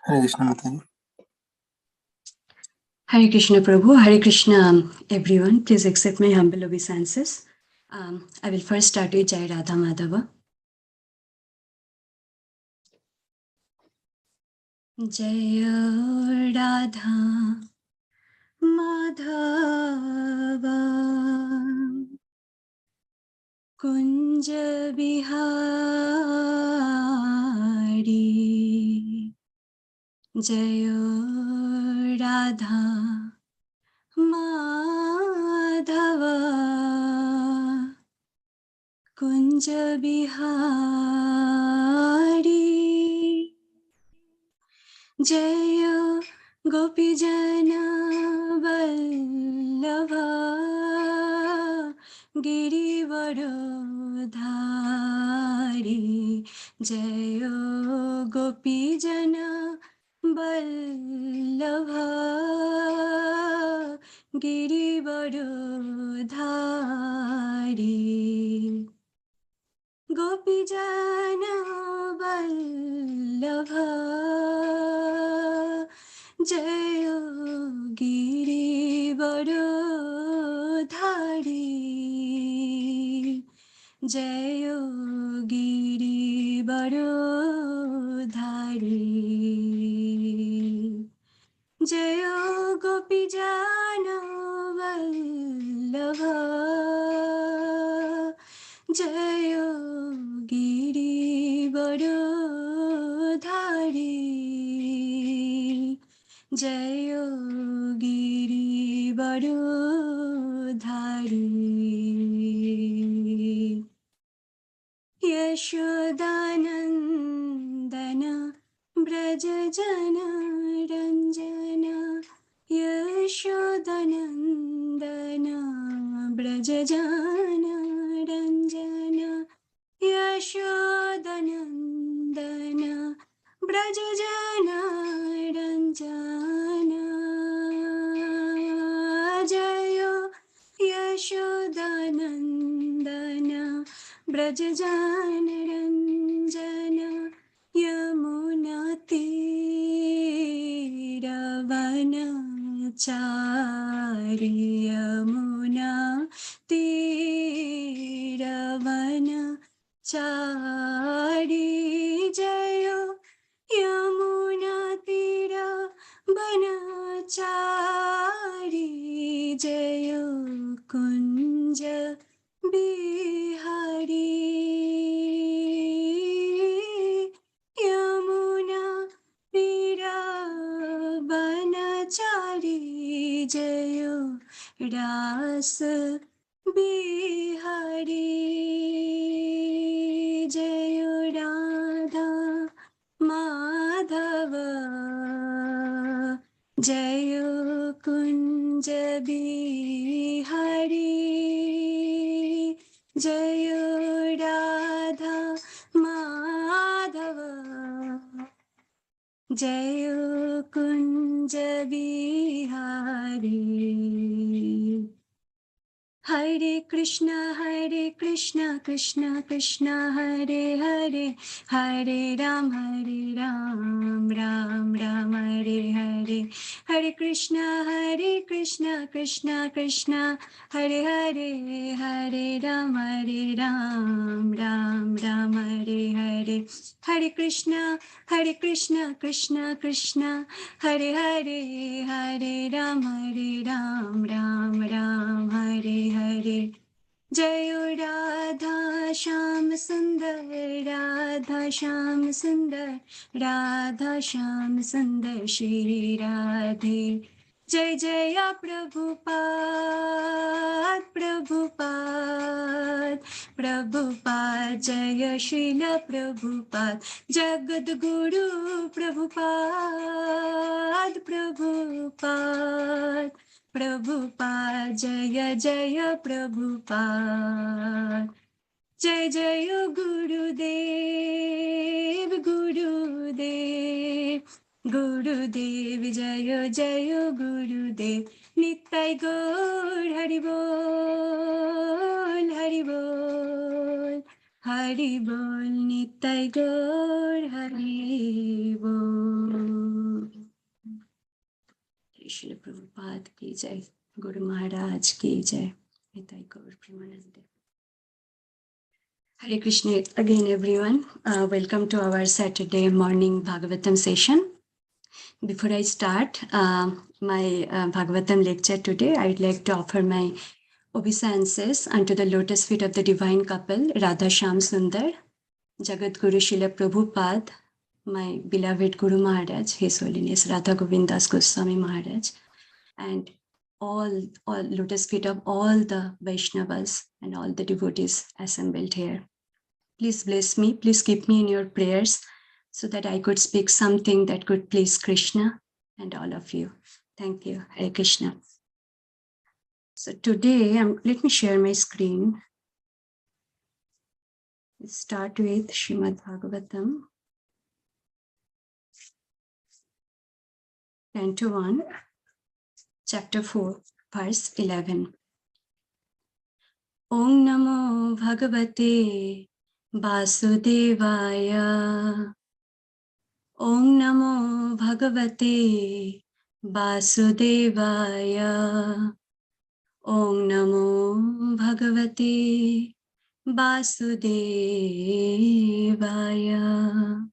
Hare Krishna, Mataji. Hare Krishna, Prabhu. Hare Krishna, everyone. Please accept my humble obeisances. I will first start with Jai Radha Madhava. Jai Radha Madhava Kunja Bihari Jai Radha Madhava Kunja Bihari Jaya Gopijana Vallabha Girivarodhari Jaya Gopijana Vallabha Girivarodhari Gopijana Vallabha Jaya Girivarodhari Jaya Girivarodhari Jaya Gopijana Vallabha Jaya Girivarodhari Jaya Girivarodhari Yashodanandana Brajajana Ranjana Yashodanandana Brajajana Ranjana Yashodanandana Brajajana Ranjana Jaya Yashodanandana Brajajana Ranjana Yamunatiravana Yamuna Tiravana Chari Jaya Yamuna Tiravana Chari Jaya Kunja Bihari Yamuna Viravanachari Jayo Rasa Bihari Jayo Radha Madhava Jayo Kunj Bihari जय राधा माधव जय कुंज बिहारी हरे कृष्णा कृष्ण कृष्ण हरे हरे हरे राम राम राम हरे हरे हरे कृष्णा कृष्ण कृष्ण हरे हरे हरे राम राम राम हरे हरे हरे कृष्णा कृष्ण कृष्ण हरे हरे हरे राम राम राम हरे हरे जय राधा श्याम सुंदर राधा श्याम सुंदर राधा श्याम सुंदर श्री राधे जय जय प्रभुपाद प्रभुपाद प्रभुपाद जय श्रील प्रभुपाद जगद्गुरु प्रभुपाद प्रभुपाद प्रभुपाद जय जय प्रभुपाद जय जय गुरुदेव गुरुदेव गुरुदेव जय जय गुरुदेव नित्य गौर हरि बोल हरि बोल हरि बोल नित्य गौर हरि बोल श्री प्रभुपाद की जय गुरु महाराज की जय नित्य गौर Premanand Hare Krishna again everyone. Welcome to our Saturday morning Bhagavatam session. Before I start my Bhagavatam lecture today, I would like to offer my obeisances unto the lotus feet of the divine couple, Radha Shyam Sundar, Jagat Guru Srila Prabhupada, my beloved Guru Maharaj, His Holiness Radha Govind Das Goswami Maharaj, and all lotus feet of all the Vaishnavas and all the devotees assembled here. Please bless me, please keep me in your prayers so that I could speak something that could please Krishna and all of you. Thank you. Hare Krishna. So today, let me share my screen. Let's start with Srimad Bhagavatam, Canto 1, Chapter 4, Verse 11. Om Namo Bhagavate Vasudevaya. Om Namo Bhagavate Vasudevaya. Om Namo Bhagavate Vasudevaya.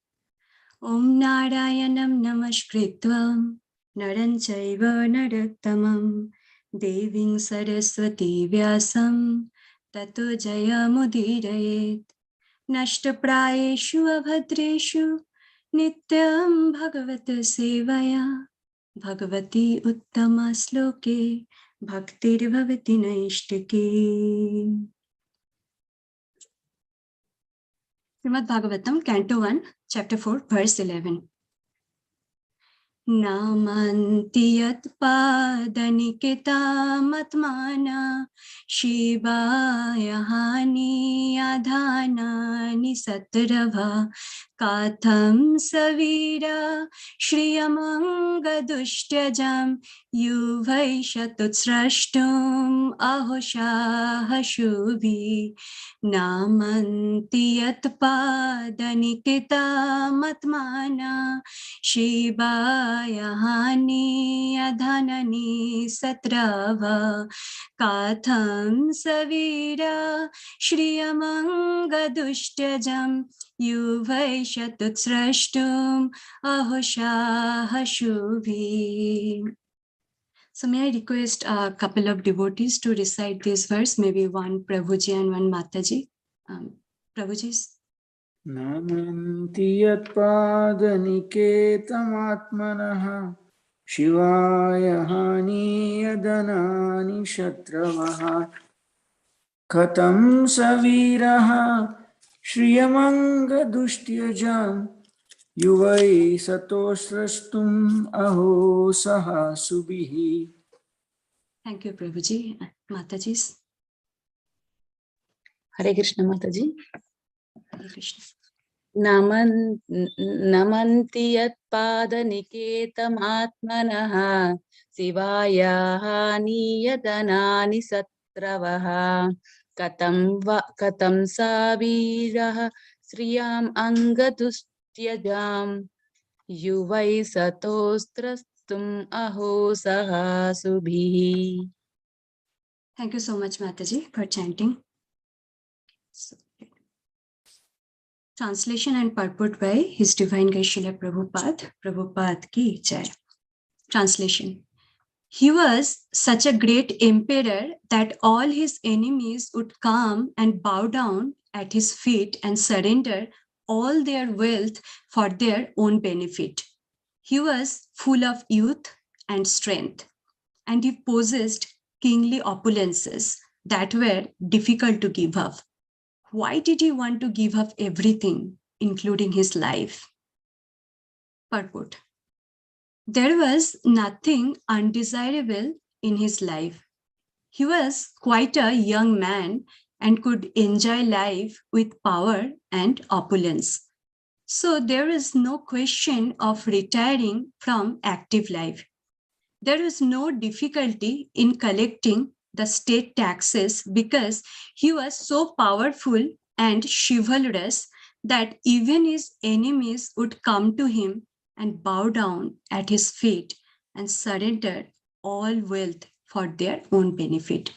Om Narayanam Namaskritvam Naran Chaiva Narottamam Deving Saraswati Vyasam Tato Jayamudhirayet Nashtaprayeshu Abhadreshu Nityam Bhagavata Sevaya Bhagavati Uttama Sloke Bhaktir Bhavati Naishtake. Srimad Bhagavatam, Canto 1, Chapter 4, Verse 11. Namanti yat padanikitam Shivaya hani adhanani satrava Katham savira shriyamanga dushyajam Yuvvaishatut ahoshaha shubhi Namanti yat padanikitam Shivaya hani adhanani satrava Katham savira shriyamanga dushyajam Yuvvaishatut srashtum ahoshaha shubhi. So may I request a couple of devotees to recite this verse, maybe one Prabhuji and one Mataji. Prabhuji's. Namanti yatpadaniketam Shivaya hani adanani shatravaha Katam saviraha Shriyamanga dushyajam युवै सतो स्रष्टुम् अहो सहा सुभिः. Thank you, Prabhuji. Mataji's. Hare Krishna Mataji. Hare Krishna. नमन्ति यत्पादनिकेतमात्मनः शिवायाः नियतनानि सत्रवः कथं सा वीरः श्रियाम् अङ्गदुष्ट्यजाम् युवै सतोस्त्रस्तुम् अहो सहासुभिः. Thank you so much, Mataji, for chanting. Translation and purport by His Divine Grace Srila Prabhupada. Prabhupada ki jai. Translation. He was such a great emperor that all his enemies would come and bow down at his feet and surrender all their wealth for their own benefit. He was full of youth and strength, and he possessed kingly opulences that were difficult to give up. Why did he want to give up everything, including his life? Purport. There was nothing undesirable in his life. He was quite a young man and could enjoy life with power and opulence. So there is no question of retiring from active life. There is no difficulty in collecting the state taxes because he was so powerful and chivalrous that even his enemies would come to him and bow down at his feet and surrender all wealth for their own benefit.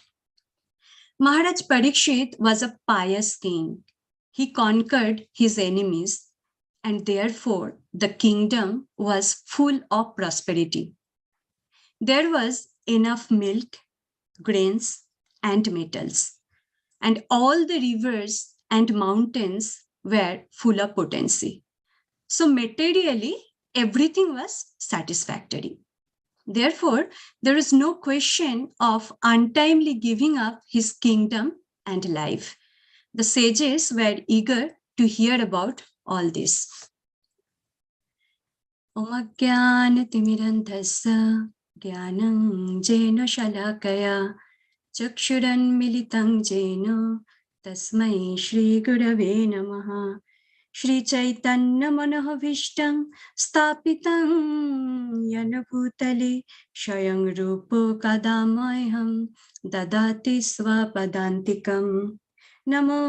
Maharaj Parikshit was a pious king. He conquered his enemies, and therefore the kingdom was full of prosperity. There was enough milk, grains, and metals, and all the rivers and mountains were full of potency. So materially, everything was satisfactory. Therefore, there is no question of untimely giving up his kingdom and life. The sages were eager to hear about all this. Om Ajnana-timirandhasya Jnanam Jena Shalakaya Chakshuranmilitam Jena Tasmai Shri Gurave Namaha. Shri Chaitanya Manohabhishtam Stapitam Yana Bhutale Shayang Rupo Kadamayham Dadati Swapadantikam. Namo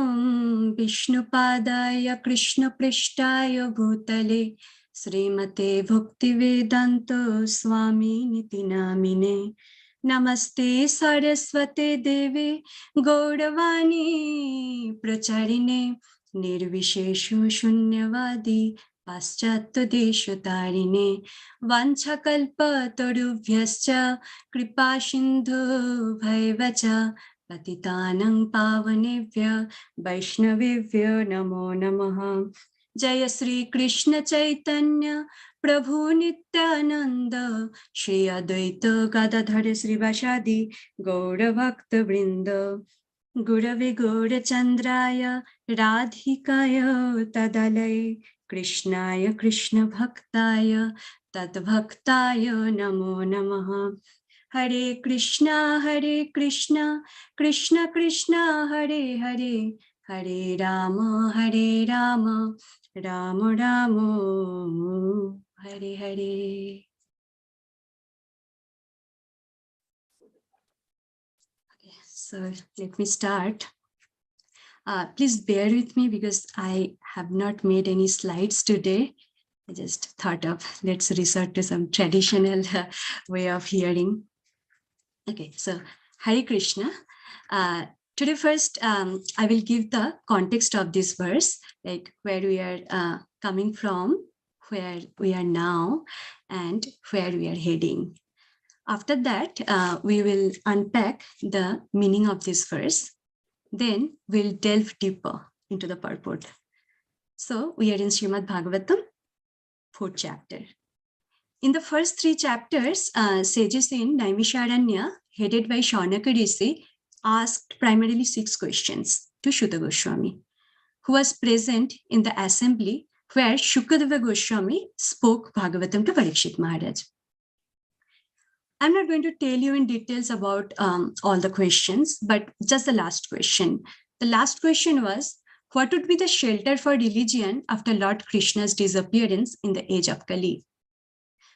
Vishnupadaya Krishna Prishtaya Bhutale Srimate Bhaktivedanta Swami Niti Namine. Namaste Saraswate Deve Gauravani Pracharine Nirvisheshu Shunyavadi Paschatya Deshatarine Vanchakalpa Tarubhyascha Kripa Sindhu Bhaivacha Patitanang Pavanevya Vaishnavevya Namo Namaha. Jaya Sri Krishna Chaitanya Prabhu Nityananda Shri Advaita Gadadhara Sri Vasadi Gaura Bhakta Vrinda Gurave Gaura Chandraya Radhikaya Tadalai Krishnaya Krishna Bhaktaya Tadbhaktaya Namo Namaha. Hare Krishna Krishna Krishna Hare Hare Hare Rama Rama Rama Hare Hare. Okay, so let me start. Please bear with me because I have not made any slides today. I just thought of let's resort to some traditional way of hearing. Okay, so Hare Krishna. Today first, I will give the context of this verse, like where we are coming from, where we are now, and where we are heading. After that, we will unpack the meaning of this verse. Then we'll delve deeper into the purport. So we are in Srimad Bhagavatam, 4th chapter. In the first 3 chapters, sages in Naimisharanya, headed by Shaunaka Rishi, asked primarily 6 questions to Shuta Goswami, who was present in the assembly where Shukadeva Goswami spoke Bhagavatam to Parikshit Maharaj. I'm not going to tell you in details about all the questions, but just the last question. The last question was, what would be the shelter for religion after Lord Krishna's disappearance in the age of Kali?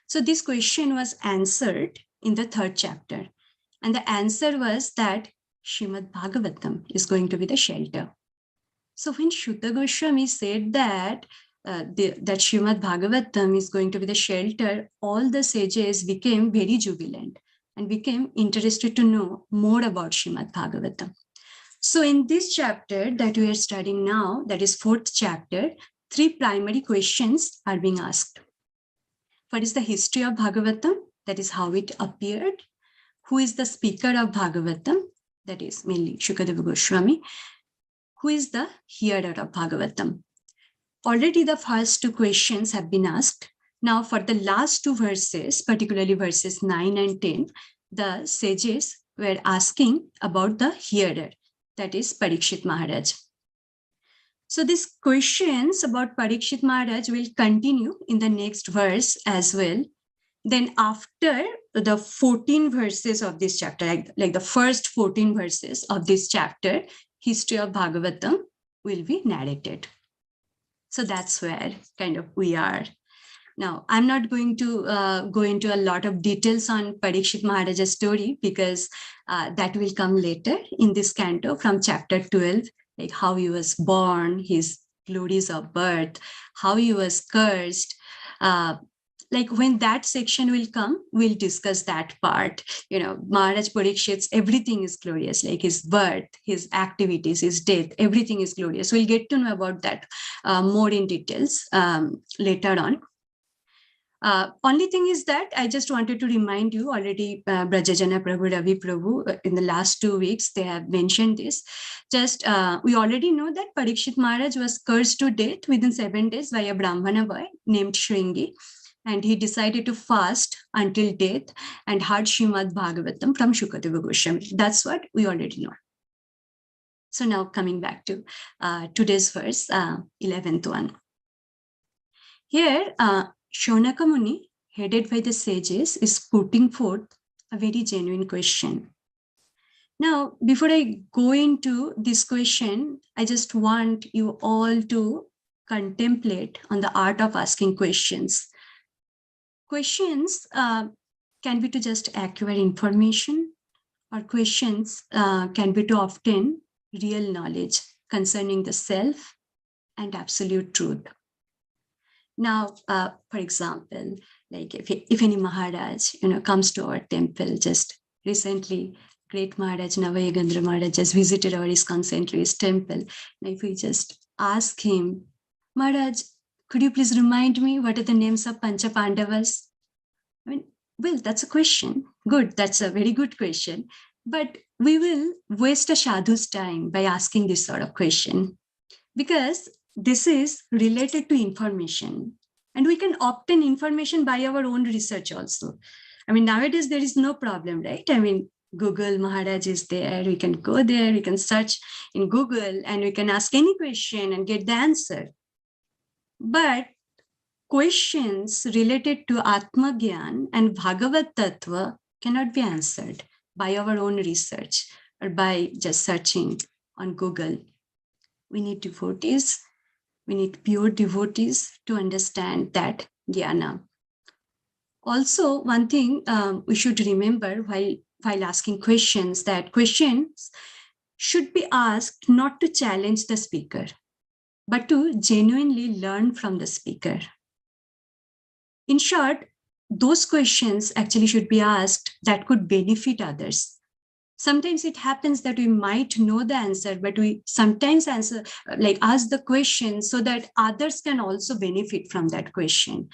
So this question was answered in the 3rd chapter. And the answer was that Srimad Bhagavatam is going to be the shelter. So when Shuta Goswami said that that Srimad Bhagavatam is going to be the shelter, all the sages became very jubilant and became interested to know more about Srimad Bhagavatam. So in this chapter that we are studying now, that is 4th chapter, 3 primary questions are being asked. What is the history of Bhagavatam? That is how it appeared. Who is the speaker of Bhagavatam? That is mainly Shukadeva Goswami. Who is the hearer of Bhagavatam? Already the first 2 questions have been asked. Now for the last 2 verses, particularly verses 9 and 10, the sages were asking about the hearer, that is Parikshit Maharaj. So these questions about Parikshit Maharaj will continue in the next verse as well. Then after the 14 verses of this chapter, like the first 14 verses of this chapter, history of Bhagavatam will be narrated. So that's where kind of we are. Now, I'm not going to go into a lot of details on Parikshit Maharaja's story because that will come later in this canto from chapter 12, like how he was born, his glories of birth, how he was cursed. Like when that section will come, we'll discuss that part. Maharaj Parikshit's everything is glorious, like his birth, his activities, his death, everything is glorious. We'll get to know about that more in details later on. Only thing is that I just wanted to remind you already, Brajajana Prabhu, Ravi Prabhu, in the last 2 weeks, they have mentioned this. Just, we already know that Parikshit Maharaj was cursed to death within 7 days by a Brahmana boy named Shringi. And he decided to fast until death and heard Srimad Bhagavatam from Shukadeva Goswami. That's what we already know. So now coming back to today's verse, 11th one. Here, Shaunaka Muni, headed by the sages, is putting forth a very genuine question. Now, before I go into this question, I just want you all to contemplate on the art of asking questions. Questions can be to just acquire information, or questions can be to obtain real knowledge concerning the self and absolute truth. Now, for example, like if any Maharaj, comes to our temple, just recently, great Maharaj Navayagendra Maharaj just visited our ISKCON St. Louis temple. Now, if we just ask him, Maharaj, could you please remind me what are the names of Pancha Pandavas? Well, that's a question. Good, that's a very good question. But we will waste a sadhu's time by asking this sort of question because this is related to information. And we can obtain information by our own research also. Nowadays there is no problem, right? Google Maharaj is there. We can go there, we can search in Google and we can ask any question and get the answer. But questions related to Atma Gyan and Bhagavad Tattva cannot be answered by our own research or by just searching on Google. We need devotees, we need pure devotees to understand that jnana. Also, one thing we should remember while asking questions, that questions should be asked not to challenge the speaker, but to genuinely learn from the speaker. In short, those questions actually should be asked that could benefit others. Sometimes it happens that we might know the answer, but we sometimes ask the question so that others can also benefit from that question.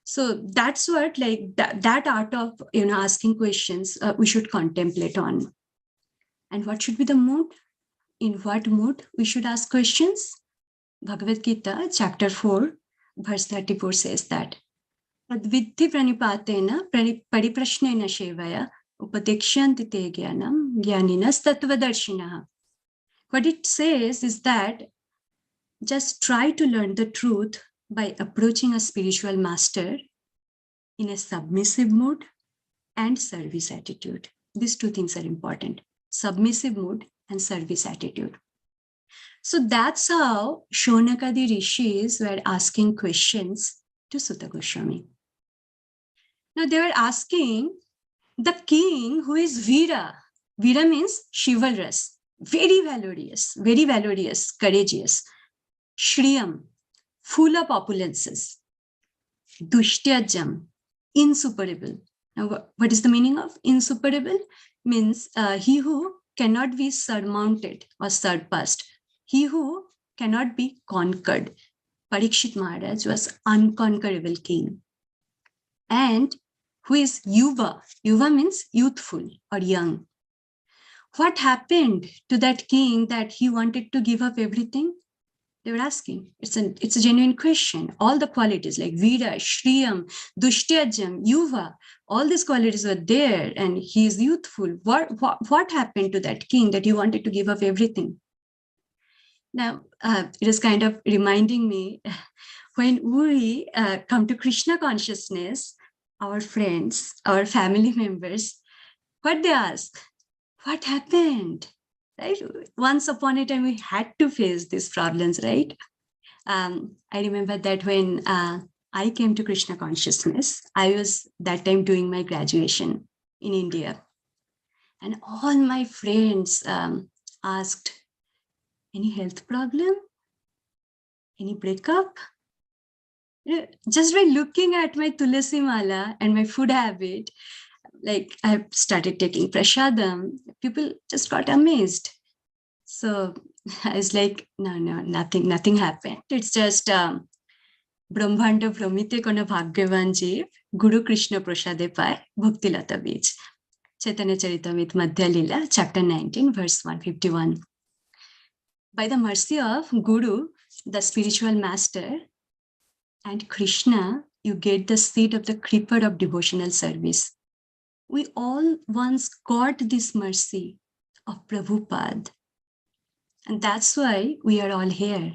So that's what that art of asking questions we should contemplate on. And what should be the mood? In what mood we should ask questions? Bhagavad Gita, chapter 4, verse 34 says that Tadvidhi pranipatena pariprashnena shevaya upadekshanti te jnanam jnaninas tattvadarshinaha. What it says is that just try to learn the truth by approaching a spiritual master in a submissive mood and service attitude. These two things are important: submissive mood and service attitude. So that's how Shonakadi rishis were asking questions to Sutta Goswami. Now they were asking the king who is Veera. Veera means chivalrous, very valorous, courageous. Shriyam, full of opulences. Dushtyajam, insuperable. Now, what is the meaning of insuperable? Means he who cannot be surmounted or surpassed. He who cannot be conquered. Parikshit Maharaj was unconquerable king. And who is Yuva? Yuva means youthful or young. What happened to that king that he wanted to give up everything? They were asking. It's a genuine question. All the qualities like Veera, Shriyam, Dushtyajam, Yuva, all these qualities were there, and he is youthful. What happened to that king that he wanted to give up everything? Now, it is kind of reminding me when we come to Krishna consciousness, our friends, our family members, what they ask, what happened? Right? Once upon a time, we had to face these problems, right? I remember that when I came to Krishna consciousness, I was that time doing my graduation in India. And all my friends asked, any health problem? Any breakup? Just by looking at my tulasi mala and my food habit, like I started taking prashadam, people just got amazed. So I was like, no, nothing happened. It's just Brahmanda Brahmite Kona Bhagyavan Jeev, Guru Krishna Prasade Pai, Bhaktilata Bij. Chaitanya Charitamrita Madhya Lila, chapter 19, verse 151. By the mercy of Guru, the spiritual master, and Krishna, you get the seed of the creeper of devotional service. We all once got this mercy of Prabhupada. And that's why we are all here.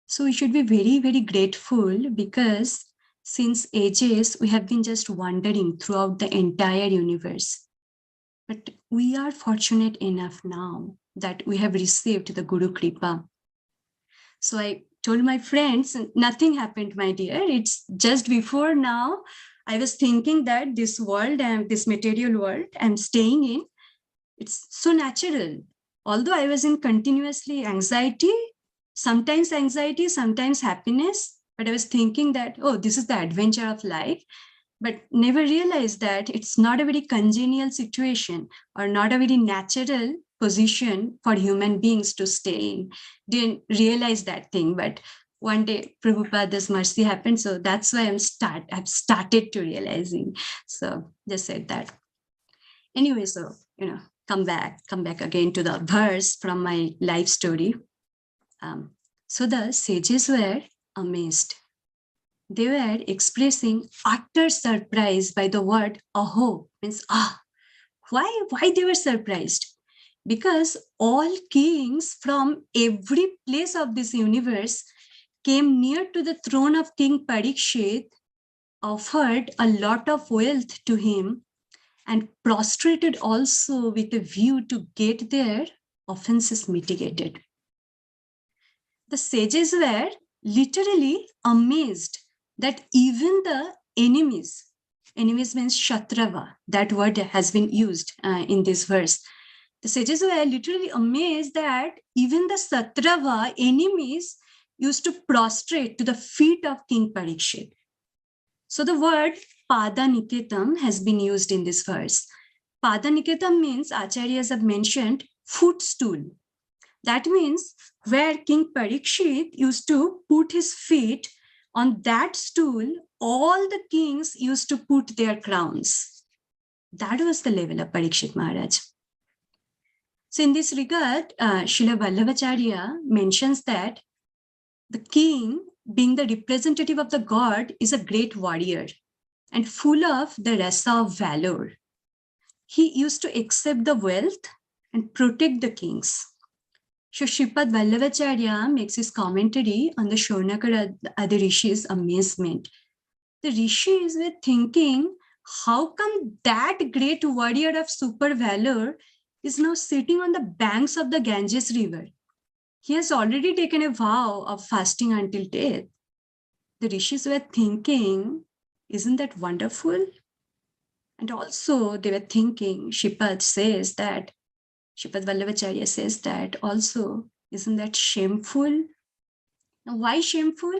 So we should be very grateful, because since ages, we have been just wandering throughout the entire universe. But we are fortunate enough now that we have received the Guru Kripa. So I told my friends, nothing happened, my dear. It's just before now, I was thinking that this world and this material world I'm staying in, it's so natural. Although I was in continuously anxiety, sometimes happiness, but I was thinking that, oh, this is the adventure of life, but never realized that it's not a very congenial situation or not a very natural position for human beings to stay in. Didn't realize that thing, but one day Prabhupada's mercy happened. So that's why I've started to realizing. So just said that. Anyway, so, come back again to the verse from my life story. So the sages were amazed. They were expressing utter surprise by the word aho, means Why they were surprised? Because all kings from every place of this universe came near to the throne of King Parikshit, offered a lot of wealth to him, and prostrated also with a view to get their offenses mitigated. The sages were literally amazed that even the enemies means Shatrava, that word has been used in this verse. The sages were literally amazed that even the Satrava enemies used to prostrate to the feet of King Parikshit. So the word Pada Niketam has been used in this verse. Pada Niketam means, Acharyas have mentioned, footstool. That means where King Parikshit used to put his feet, on that stool, all the kings used to put their crowns. That was the level of Parikshit Maharaj. So in this regard, Srila Vallabhacharya mentions that the king, being the representative of the god, is a great warrior and full of the rasa of valor. He used to accept the wealth and protect the kings. So Shripad Vallabhacharya makes his commentary on the Shonakar Adi Rishi's amazement. The rishis were thinking, how come that great warrior of super valor is now sitting on the banks of the Ganges river? He has already taken a vow of fasting until death. The rishis were thinking, isn't that wonderful? And also they were thinking, Shripad Vallabhacharya says that also, isn't that shameful? Now, why shameful?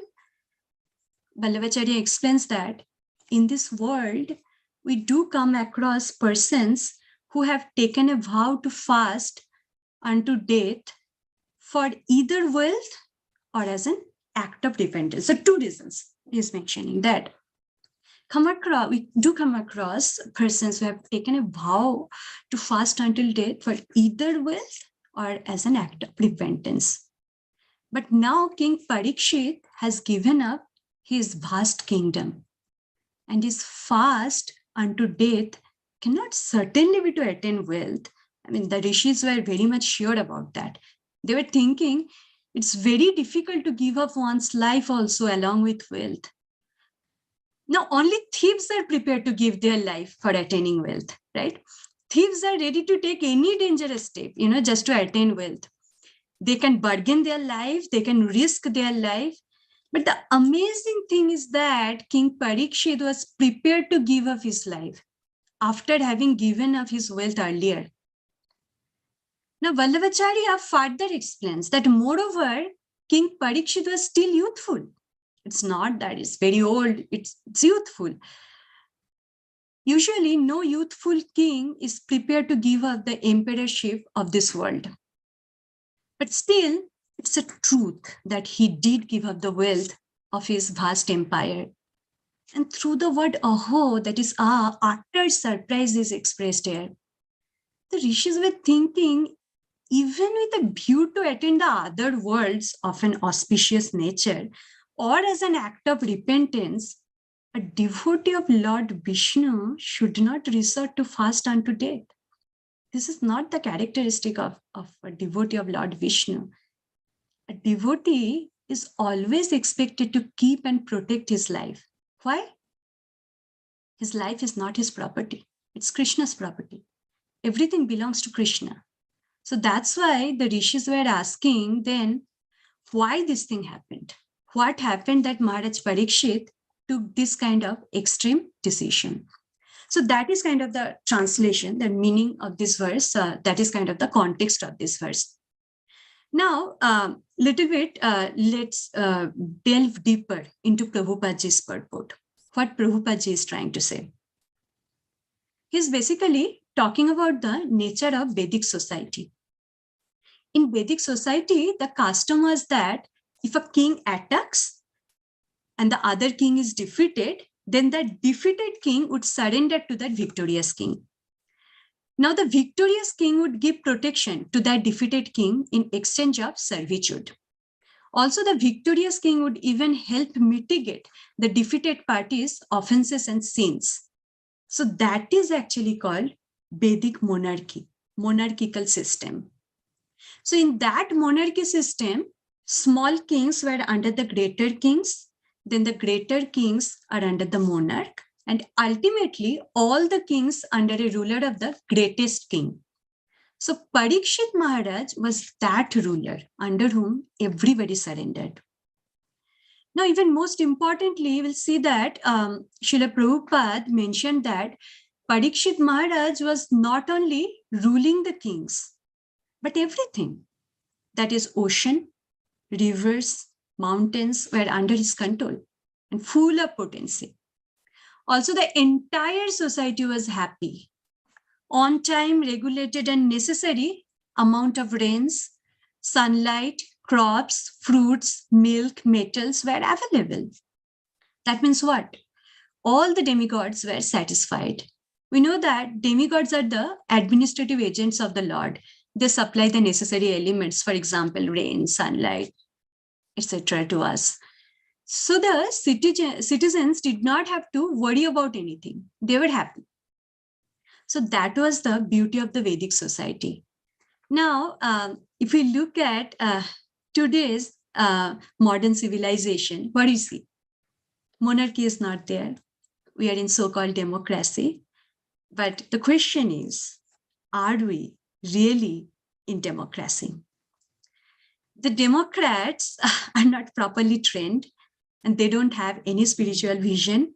Vallabhacharya explains that in this world, we do come across persons who have taken a vow to fast unto death for either wealth or as an act of dependence. So two reasons he is mentioning that. We do come across persons who have taken a vow to fast until death for either wealth or as an act of repentance. But now King Parikshit has given up his vast kingdom, and his fast unto death cannot certainly be to attain wealth. I mean, the rishis were very much sure about that. They were thinking it's very difficult to give up one's life also along with wealth. Now, only thieves are prepared to give their life for attaining wealth, right? Thieves are ready to take any dangerous step, just to attain wealth. They can bargain their life, they can risk their life. But the amazing thing is that King Parikshit was prepared to give up his life after having given up his wealth earlier. Now, Vallabhacharya further explains that moreover, King Parikshit was still youthful. It's not that it's very old, it's youthful. Usually, no youthful king is prepared to give up the emperorship of this world. But still, it's a truth that he did give up the wealth of his vast empire. And through the word aho, that is utter surprise is expressed here. The rishis were thinking, even with a view to attain the other worlds of an auspicious nature, or as an act of repentance, a devotee of Lord Vishnu should not resort to fast unto death. This is not the characteristic of a devotee of Lord Vishnu. A devotee is always expected to keep and protect his life. Why? His life is not his property. It's Krishna's property. Everything belongs to Krishna. So that's why the rishis were asking then, why this thing happened? What happened that Maharaj Parikshit took this kind of extreme decision? So that is kind of the translation, the meaning of this verse. That is kind of the context of this verse. Now, little bit, let's delve deeper into Prabhupadaji's purport. What Prabhupada is trying to say. He's basically talking about the nature of Vedic society. In Vedic society, the custom was that if a king attacks and the other king is defeated, then that defeated king would surrender to that victorious king. Now, the victorious king would give protection to that defeated king in exchange of servitude. Also, the victorious king would even help mitigate the defeated party's offenses and sins. So that is actually called Vedic monarchy, monarchical system. So in that monarchy system, small kings were under the greater kings, then the greater kings are under the monarch, and ultimately all the kings under a ruler of the greatest king. So Parikshit Maharaj was that ruler under whom everybody surrendered. Now, even most importantly, we'll see that Srila Prabhupada mentioned that Parikshit Maharaj was not only ruling the kings, but everything. That is ocean, rivers, mountains were under his control and full of potency. Also, the entire society was happy. On time, regulated and necessary amount of rains, sunlight, crops, fruits, milk, metals were available. That means what? All the demigods were satisfied. We know that demigods are the administrative agents of the Lord. They supply the necessary elements, for example, rain, sunlight, etc. to us. So the citizens did not have to worry about anything. They were happy. So that was the beauty of the Vedic society. Now, if we look at today's modern civilization, what do you see? Monarchy is not there. We are in so-called democracy. But the question is, are we really in democracy? The Democrats are not properly trained and they don't have any spiritual vision.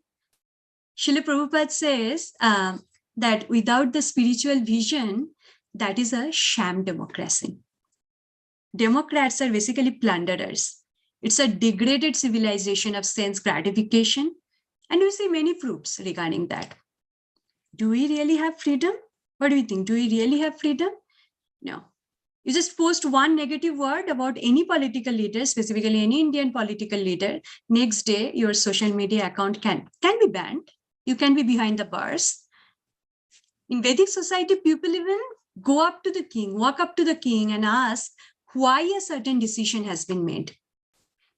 Srila Prabhupada says that without the spiritual vision, that is a sham democracy. Democrats are basically plunderers. It's a degraded civilization of sense gratification. And we see many proofs regarding that. Do we really have freedom? What do you think? Do we really have freedom? No. You just post one negative word about any political leader, specifically any Indian political leader, next day your social media account can be banned. You can be behind the bars. In Vedic society, people even go up to the king, walk up to the king and ask why a certain decision has been made.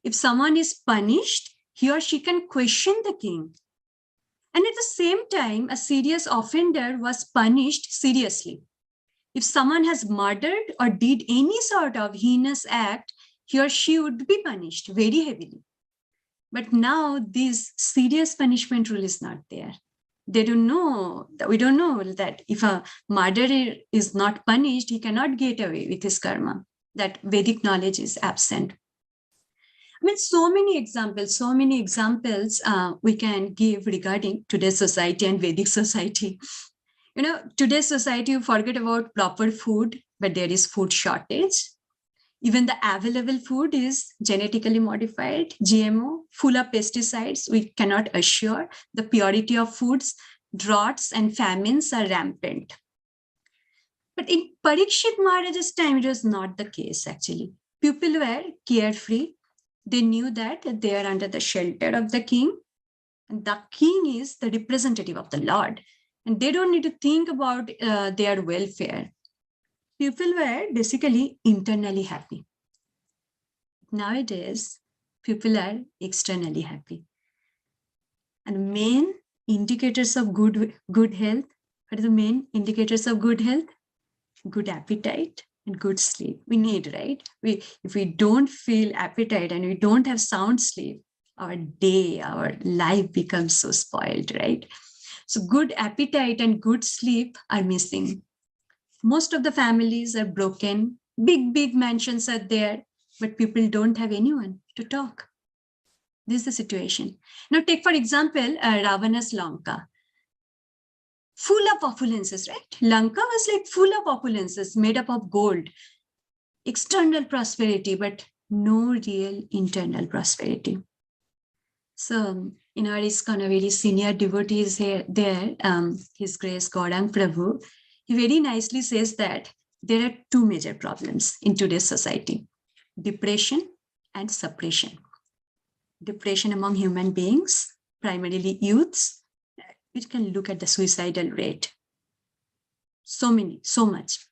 If someone is punished, he or she can question the king. And at the same time, a serious offender was punished seriously. If someone has murdered or did any sort of heinous act, he or she would be punished very heavily. But now this serious punishment rule is not there. They don't know, we don't know that if a murderer is not punished, he cannot get away with his karma. That Vedic knowledge is absent. I mean, so many examples we can give regarding today's society and Vedic society. You know, today's society, you forget about proper food, but there is food shortage. Even the available food is genetically modified, GMO, full of pesticides. We cannot assure the purity of foods. Droughts and famines are rampant. But in Parikshit Maharaja's time, it was not the case, actually. People were carefree. They knew that they are under the shelter of the king. And the king is the representative of the Lord. And they don't need to think about their welfare. People were basically internally happy. Nowadays, people are externally happy. And main indicators of good health, what are the main indicators of good health? Good appetite and good sleep. We need, right? If we don't feel appetite and we don't have sound sleep, our day, our life becomes so spoiled, right? So good appetite and good sleep are missing. Most of the families are broken. Big mansions are there, but people don't have anyone to talk. This is the situation. Now take, for example, Ravana's Lanka. Full of opulences, right? Lanka was like full of opulences, made up of gold. External prosperity, but no real internal prosperity. So in our ISKCON, a very senior devotee is there, His Grace Gaurang Prabhu. He very nicely says that there are two major problems in today's society: depression and suppression. Depression among human beings, primarily youths. We can look at the suicidal rate. So much,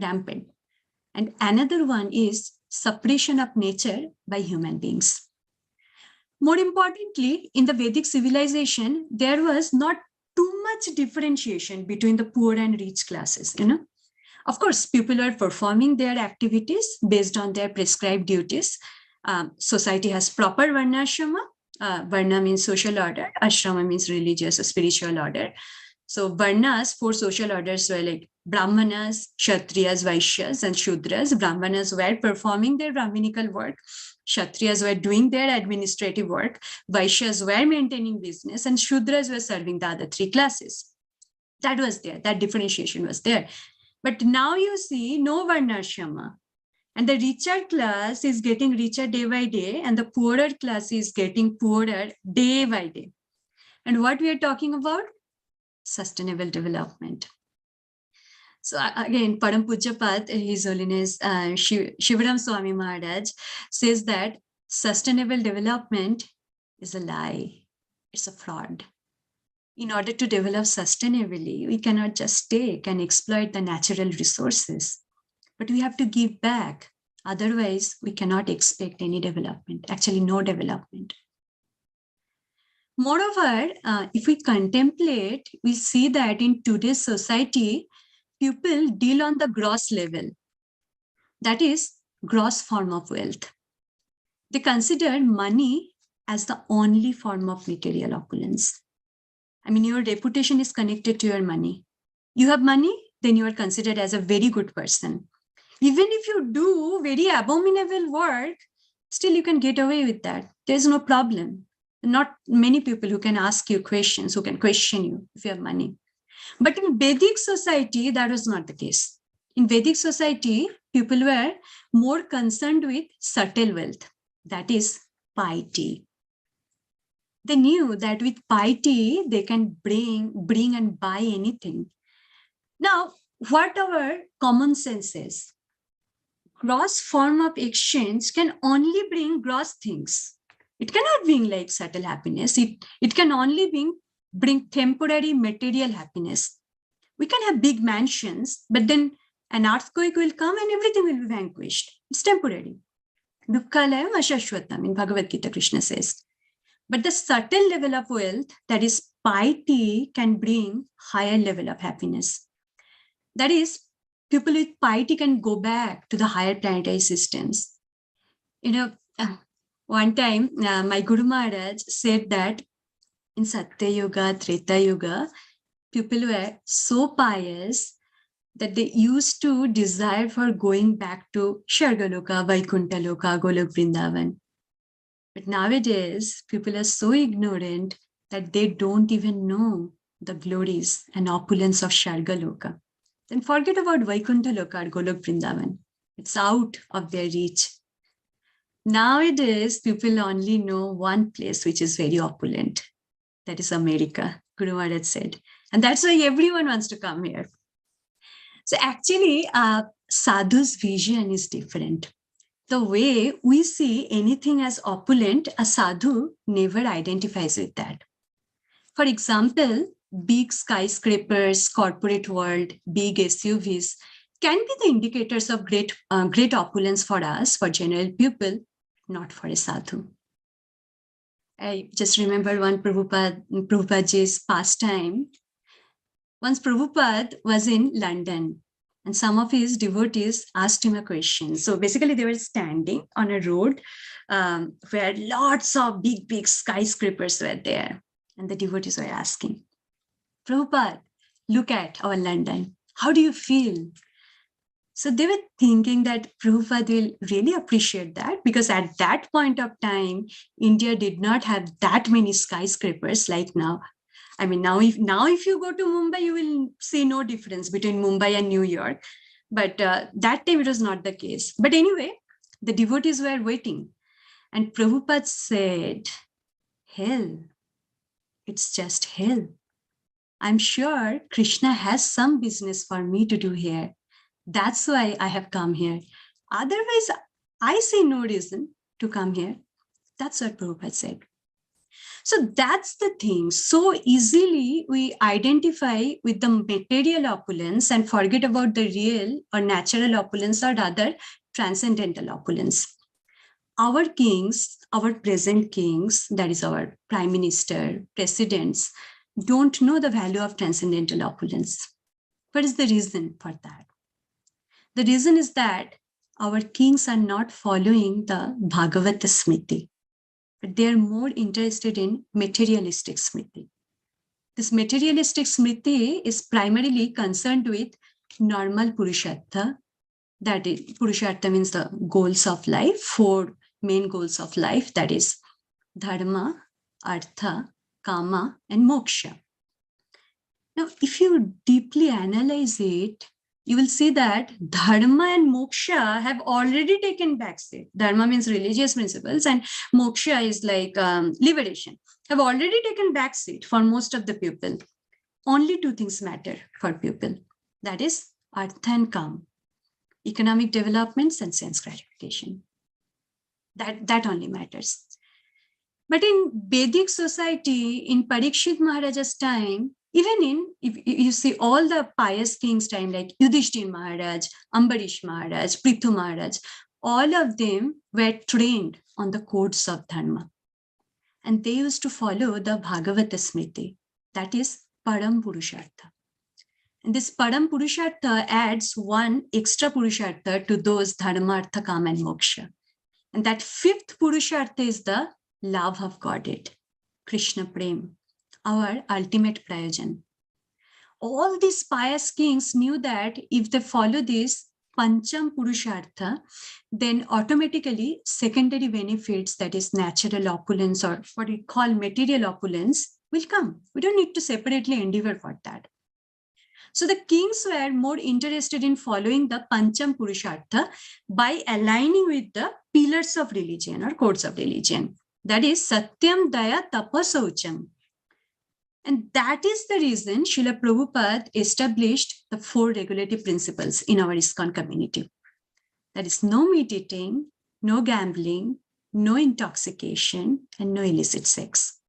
rampant. And another one is suppression of nature by human beings. More importantly, in the Vedic civilization, there was not too much differentiation between the poor and rich classes, you know. Of course, people are performing their activities based on their prescribed duties. Society has proper varnashrama. Varna means social order. Ashrama means religious or spiritual order. So Varnas, four social orders were like Brahmanas, Kshatriyas, Vaishyas, and Shudras. Brahmanas were performing their Brahminical work. Kshatriyas were doing their administrative work. Vaishyas were maintaining business, and Shudras were serving the other three classes. That was there. That differentiation was there. But now you see no Varnashrama. And the richer class is getting richer day by day, and the poorer class is getting poorer day by day. And what we are talking about? Sustainable development. So again, Param Pujyapat, His Holiness Shivaram Swami Maharaj, says that sustainable development is a lie. It's a fraud. In order to develop sustainably, we cannot just take and exploit the natural resources, but we have to give back. Otherwise, we cannot expect any development, actually no development. Moreover, if we contemplate, we see that in today's society, people deal on the gross level. that is gross form of wealth. They considered money as the only form of material opulence. I mean, your reputation is connected to your money. You have money, then you are considered as a very good person. Even if you do very abominable work, still you can get away with that. There's no problem. Not many people who can ask you questions, who can question you if you have money. But in Vedic society, that was not the case. In Vedic society, people were more concerned with subtle wealth, that is piety. They knew that with piety, they can bring and buy anything. Now, what our common sense says, gross form of exchange can only bring gross things. It cannot bring like subtle happiness. It can only bring temporary material happiness. We can have big mansions, but then an earthquake will come and everything will be vanquished. It's temporary. Dukkhalayam ashashwatam in Bhagavad Gita, Krishna says. But the subtle level of wealth, that is piety, can bring higher level of happiness. That is, people with piety can go back to the higher planetary systems. One time, my Guru Maharaj said that in Satya Yuga, Treta Yuga, people were so pious that they used to desire for going back to Shargaloka, Vaikuntha Loka, Golok Vrindavan. But nowadays, people are so ignorant that they don't even know the glories and opulence of Shargaloka. Then forget about Vaikuntha Loka or Golok Vrindavan. It's out of their reach. Nowadays, people only know one place which is very opulent. That is America, Guru Maharaj said. And that's why everyone wants to come here. So actually, sadhu's vision is different. The way we see anything as opulent, a sadhu never identifies with that. For example, big skyscrapers, corporate world, big SUVs can be the indicators of great opulence for us, for general people, not for a sadhu. I just remember one Prabhupada's pastime. Once Prabhupada was in London and some of his devotees asked him a question. So basically they were standing on a road where lots of big skyscrapers were there. And the devotees were asking, Prabhupada, look at our London. How do you feel? So they were thinking that Prabhupada will really appreciate that, because at that point of time, India did not have that many skyscrapers like now. I mean, now if you go to Mumbai, you will see no difference between Mumbai and New York. But that time it was not the case. But anyway, the devotees were waiting. And Prabhupada said, hell, it's just hell. I'm sure Krishna has some business for me to do here. That's why I have come here. Otherwise, I see no reason to come here. That's what Prabhupada said. So that's the thing. So easily we identify with the material opulence and forget about the real or natural opulence or rather transcendental opulence. Our kings, our present kings, that is our prime minister, presidents, don't know the value of transcendental opulence. What is the reason for that? The reason is that our kings are not following the Bhagavata Smriti, but they are more interested in materialistic Smriti. This materialistic Smriti is primarily concerned with normal Purushartha. That is, Purushartha means the goals of life, 4 main goals of life, that is Dharma, Artha, Kama, and Moksha. Now, if you deeply analyze it, you will see that Dharma and Moksha have already taken backseat. Dharma means religious principles and Moksha is like liberation, have already taken backseat for most of the people. Only 2 things matter for people. That is Artha and Kama, economic developments and sense gratification. That only matters. But in Vedic society, in Parikshit Maharaja's time, even if you see all the pious kings' time, like Yudhishthir Maharaj, Ambarish Maharaj, Prithu Maharaj, all of them were trained on the codes of Dharma. And they used to follow the Bhagavata Smriti, that is Param Purushartha. And this Param Purushartha adds one extra Purushartha to those Dharma, Artha, Kama, and Moksha. And that fifth Purushartha is the love of Godhead, Krishna Prem, our ultimate prayojan. All these pious kings knew that if they follow this Pancham Purushartha, then automatically secondary benefits, that is natural opulence or what we call material opulence, will come. We don't need to separately endeavor for that. So the kings were more interested in following the Pancham Purushartha by aligning with the pillars of religion or codes of religion. That is Satyam, Daya, Tapa, Saucham. And that is the reason Srila Prabhupada established the 4 regulative principles in our ISKCON community. That is no meat eating, no gambling, no intoxication, and no illicit sex.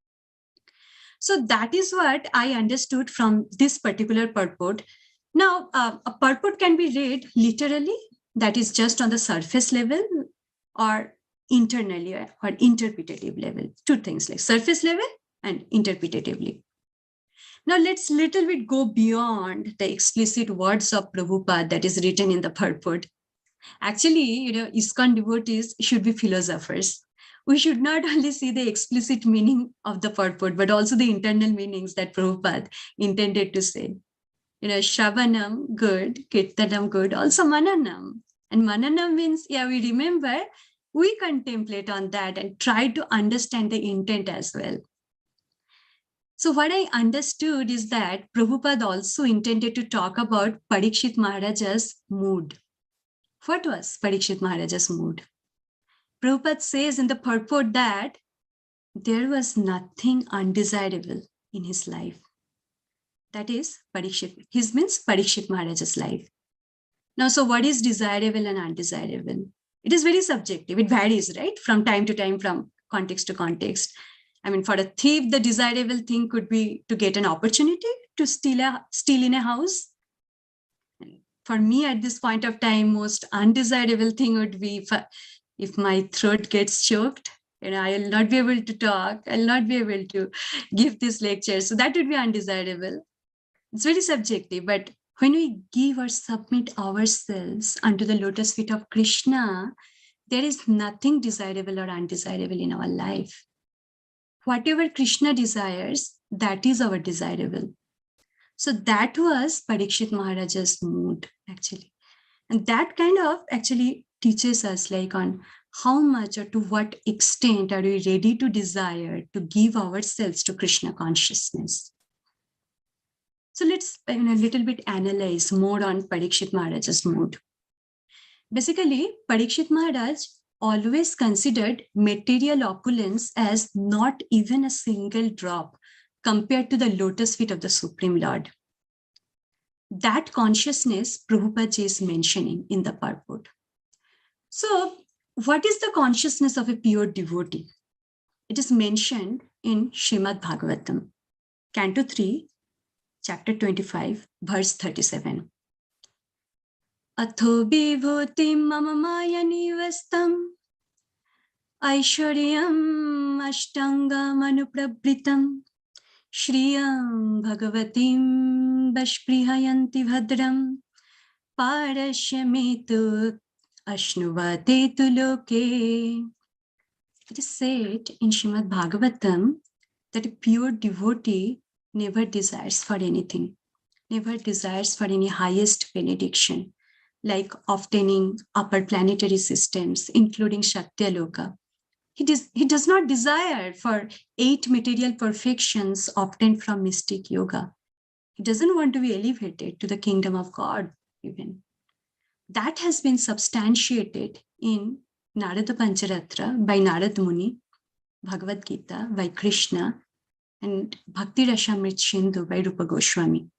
So that is what I understood from this particular purport. Now, a purport can be read literally, that is just on the surface level, or internally or interpretative level. 2 things, like surface level and interpretatively. Now let's little bit go beyond the explicit words of Prabhupada that is written in the purport. Actually, ISKCON devotees should be philosophers. We should not only see the explicit meaning of the purport, but also the internal meanings that Prabhupada intended to say. Shravanam, good, Kirtanam, good, also Mananam. And Mananam means, we remember, we contemplate on that and try to understand the intent as well. So what I understood is that Prabhupada also intended to talk about Parikshit Maharaja's mood. What was Parikshit Maharaja's mood? Prabhupada says in the purport that there was nothing undesirable in his life. That is Parikshit. His means Parikshit Maharaja's life. Now, so what is desirable and undesirable? It is very subjective. It varies, right? From time to time, from context to context. I mean, for a thief, the desirable thing could be to get an opportunity to steal in a house. For me, at this point of time, most undesirable thing would be if my throat gets choked, I will not be able to talk. I'll not be able to give this lecture. So that would be undesirable. It's very subjective, but when we give or submit ourselves unto the lotus feet of Krishna, there is nothing desirable or undesirable in our life. Whatever Krishna desires, that is our desirable. So that was Parikshit Maharaja's mood, actually. And that kind of actually teaches us like on how much or to what extent are we ready to desire to give ourselves to Krishna consciousness. So let's a little bit analyze more on Parikshit Maharaja's mood. Basically, Parikshit Maharaj always considered material opulence as not even a single drop compared to the lotus feet of the Supreme Lord. That consciousness Prabhupada is mentioning in the purport. So, what is the consciousness of a pure devotee? It is mentioned in Srimad Bhagavatam, Canto 3, Chapter 25, verse 37. Atho vibhutim mama maya nivastam aishwaryam ashtangam anuprabhritam shriyam bhagavatim vashprihayanti bhadram parashyametu ashnuvate tu loke. It is said in Srimad Bhagavatam that a pure devotee never desires for anything, never desires for any highest benediction, like obtaining upper planetary systems, including Satyaloka. He does not desire for 8 material perfections obtained from mystic yoga. He doesn't want to be elevated to the kingdom of God even. That has been substantiated in Narada Pancharatra by Narad Muni, Bhagavad Gita by Krishna, and Bhakti Rasamrit Sindhu by Rupa Goswami.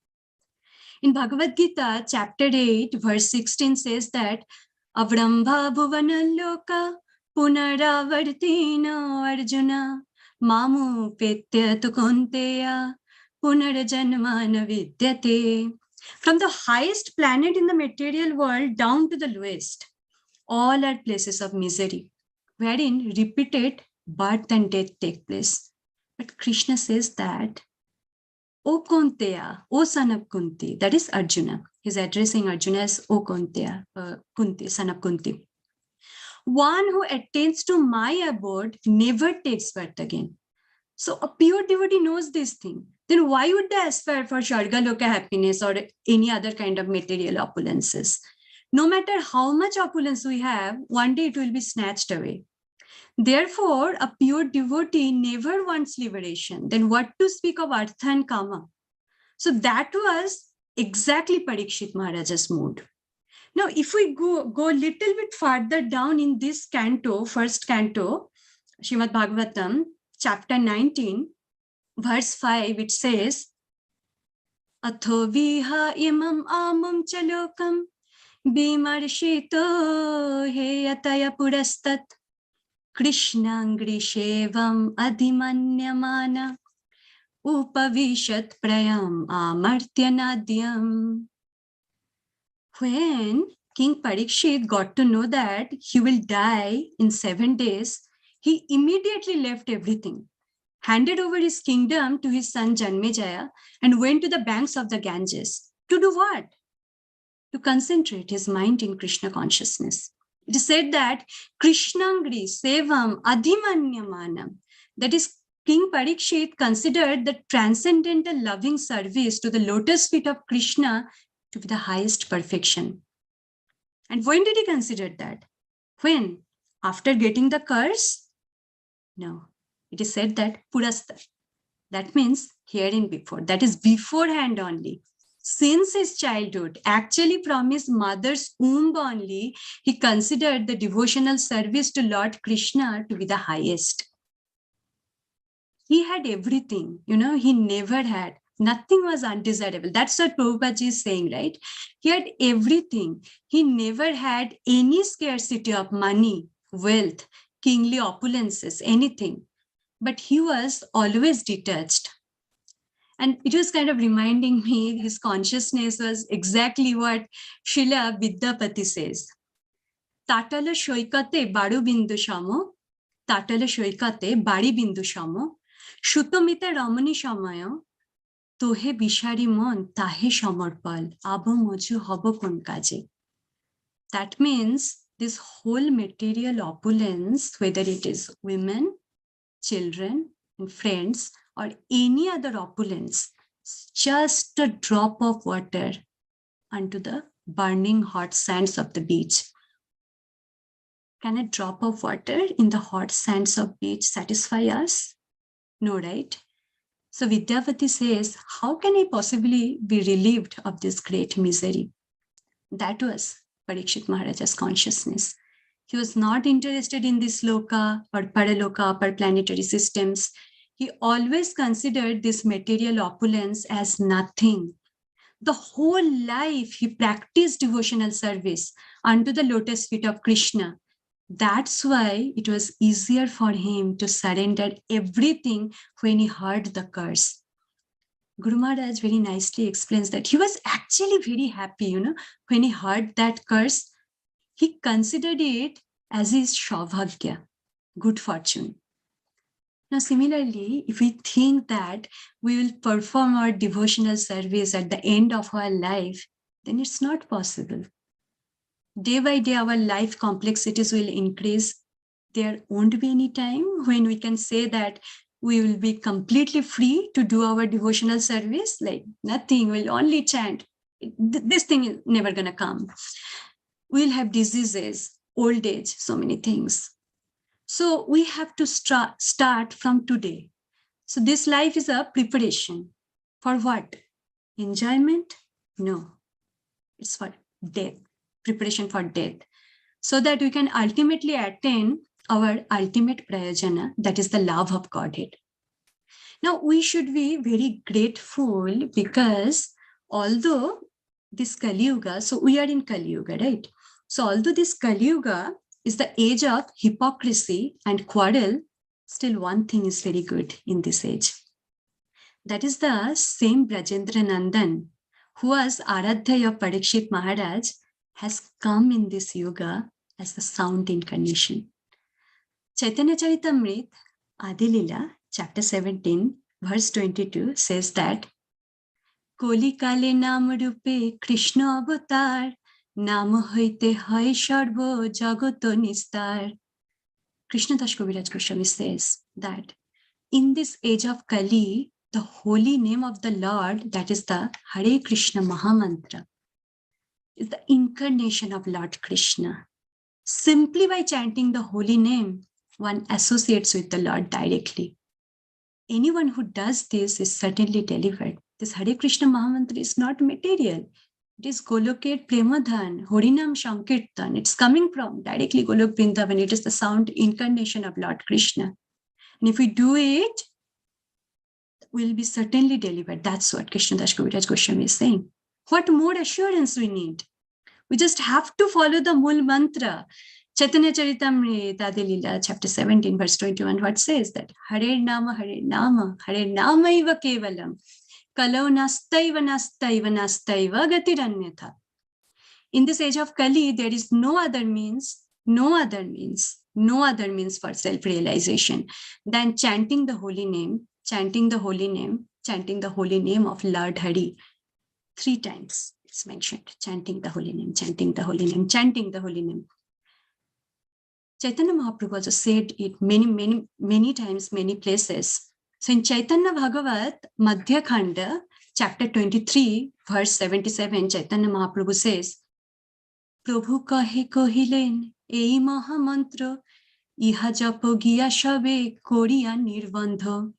In Bhagavad Gita, chapter 8, verse 16 says that Avrambha bhuvana loka punaravartina arjuna mamu petya tu kunteya punarajanmana vidyate. From the highest planet in the material world down to the lowest, all are places of misery, wherein repeated birth and death take place. But Krishna says that, O Kunteya, O son of Kunti, that is Arjuna. He's addressing Arjuna as O Kunteya, Kunti, son of Kunti. One who attains to my abode never takes birth again. So a pure devotee knows this thing. Then why would they aspire for Shargaloka happiness or any other kind of material opulences? No matter how much opulence we have, one day it will be snatched away. Therefore, a pure devotee never wants liberation. Then what to speak of Artha and Kama? So that was exactly Parikshit Maharaja's mood. Now, if we go a little bit further down in this canto, first canto, Srimad Bhagavatam, chapter 19, verse 5, it says, Atho viha imam amam chalokam bimarshito heyataya purastat Krishnangri shevam adhimanyamana upavishat prayam amartyanadyam. When King Parikshit got to know that he will die in 7 days, he immediately left everything, handed over his kingdom to his son Janmejaya, and went to the banks of the Ganges. To do what? To concentrate his mind in Krishna consciousness. It is said that Krishnangri Sevam Adhimanyamanam, that is, King Parikshit considered the transcendental loving service to the lotus feet of Krishna to be the highest perfection. And when did he consider that? When? After getting the curse? No. It is said that Purasta. That means herein before. That is beforehand only. Since his childhood, actually from his mother's womb only, he considered the devotional service to Lord Krishna to be the highest. He had everything, he never had. Nothing was undesirable. That's what Prabhupada is saying, right? He had everything. He never had any scarcity of money, wealth, kingly opulences, anything. But he was always detached. And it was kind of reminding me, his consciousness was exactly what Srila Vidyapati says. Tatala shoikate baru bindu shamo, tatala shoikate bari bindu shamo, shutomite ramani shamayo, তোহে বিষারি মন তাহে সমর্পল আব মজু হব কোন কাজে. That means this whole material opulence, whether it is women, children, and friends, or any other opulence, just a drop of water onto the burning hot sands of the beach. Can a drop of water in the hot sands of beach satisfy us? No, right? So Vidyapati says, how can I possibly be relieved of this great misery? That was Parikshit Maharaja's consciousness. He was not interested in this loka or paraloka, upper planetary systems. He always considered this material opulence as nothing. The whole life he practiced devotional service unto the lotus feet of Krishna. That's why it was easier for him to surrender everything when he heard the curse. Guru Maharaj very nicely explains that he was actually very happy, when he heard that curse. He considered it as his Shaubhagya, good fortune. Now, similarly, if we think that we will perform our devotional service at the end of our life, then it's not possible. Day by day, our life complexities will increase. There won't be any time when we can say that we will be completely free to do our devotional service, like nothing, we'll only chant. This thing is never going to come. We'll have diseases, old age, so many things. So we have to start from today. So this life is a preparation. For what? Enjoyment? No. It's for death. Preparation for death, so that we can ultimately attain our ultimate prayojana, that is the love of Godhead. Now, we should be very grateful because although this Kali Yuga, so we are in Kali Yuga, right? So although this Kali Yuga is the age of hypocrisy and quarrel, still one thing is very good in this age. That is the same Brajendra Nandan, who was Aradhya of Parikshit Maharaj, has come in this yuga as the sound incarnation. Chaitanya Charitamrita, Adi Lila, chapter 17, verse 22 says that কলিকালে নাম রূপে কৃষ্ণ অবতার, নাম হইতে হয় সর্ব জগত নিস্তার. Krishna Das Kaviraj Goswami says that in this age of Kali, the holy name of the Lord, that is the Hare Krishna Mahamantra, is the incarnation of Lord Krishna. Simply by chanting the holy name, one associates with the Lord directly. Anyone who does this is certainly delivered. This Hare Krishna Mahamantra is not material. It is Goloket Premadhan, Horinam Sankirtan. It's coming from directly Golok Vrindavan. It is the sound incarnation of Lord Krishna. And if we do it, we'll be certainly delivered. That's what Krishna Das Kaviraj Goswami is saying. What more assurance we need? We just have to follow the Mul Mantra. Chaitanya Charitamrita Adilila, chapter 17, verse 21, what says that Hare Nama, Hare Nama Iva Kevalam, Kalau Nastaiva Nastaiva Nastaiva Gatiranyatha. In this age of Kali, there is no other means for self-realization than chanting the holy name, chanting the holy name of Lord Hari. 3 times it's mentioned, chanting the holy name, chanting the holy name, chanting the holy name. Chaitanya Mahaprabhu also said it many times, many places. So in Chaitanya Bhagavat, Madhya Khanda, chapter 23, verse 77, Chaitanya Mahaprabhu says, Prabhu kahe kohilen, ei mahamantra, iha japo giya shabe koriya nirbandha.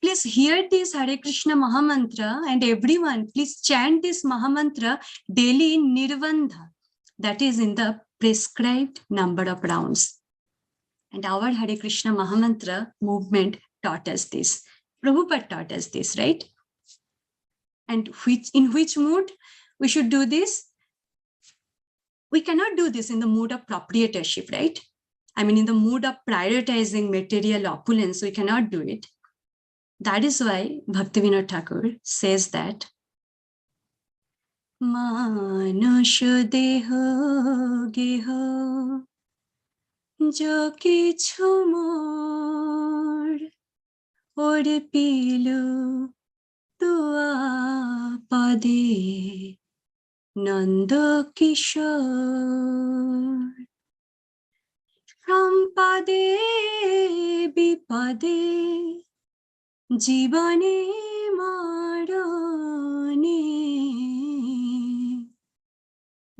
Please hear this Hare Krishna Mahamantra, and everyone, please chant this Mahamantra daily in Nirbandha. That is in the prescribed number of rounds. And our Hare Krishna Mahamantra movement taught us this. Prabhupada taught us this, right? And in which mood we should do this? We cannot do this in the mood of proprietorship, right? I mean, in the mood of prioritizing material opulence, we cannot do it. That is why Bhaktivinoda Thakur says that Manasha deho geho jo kichu mor orpilu tua pade Nanda Kishore Sampade Bipade Jivane Marane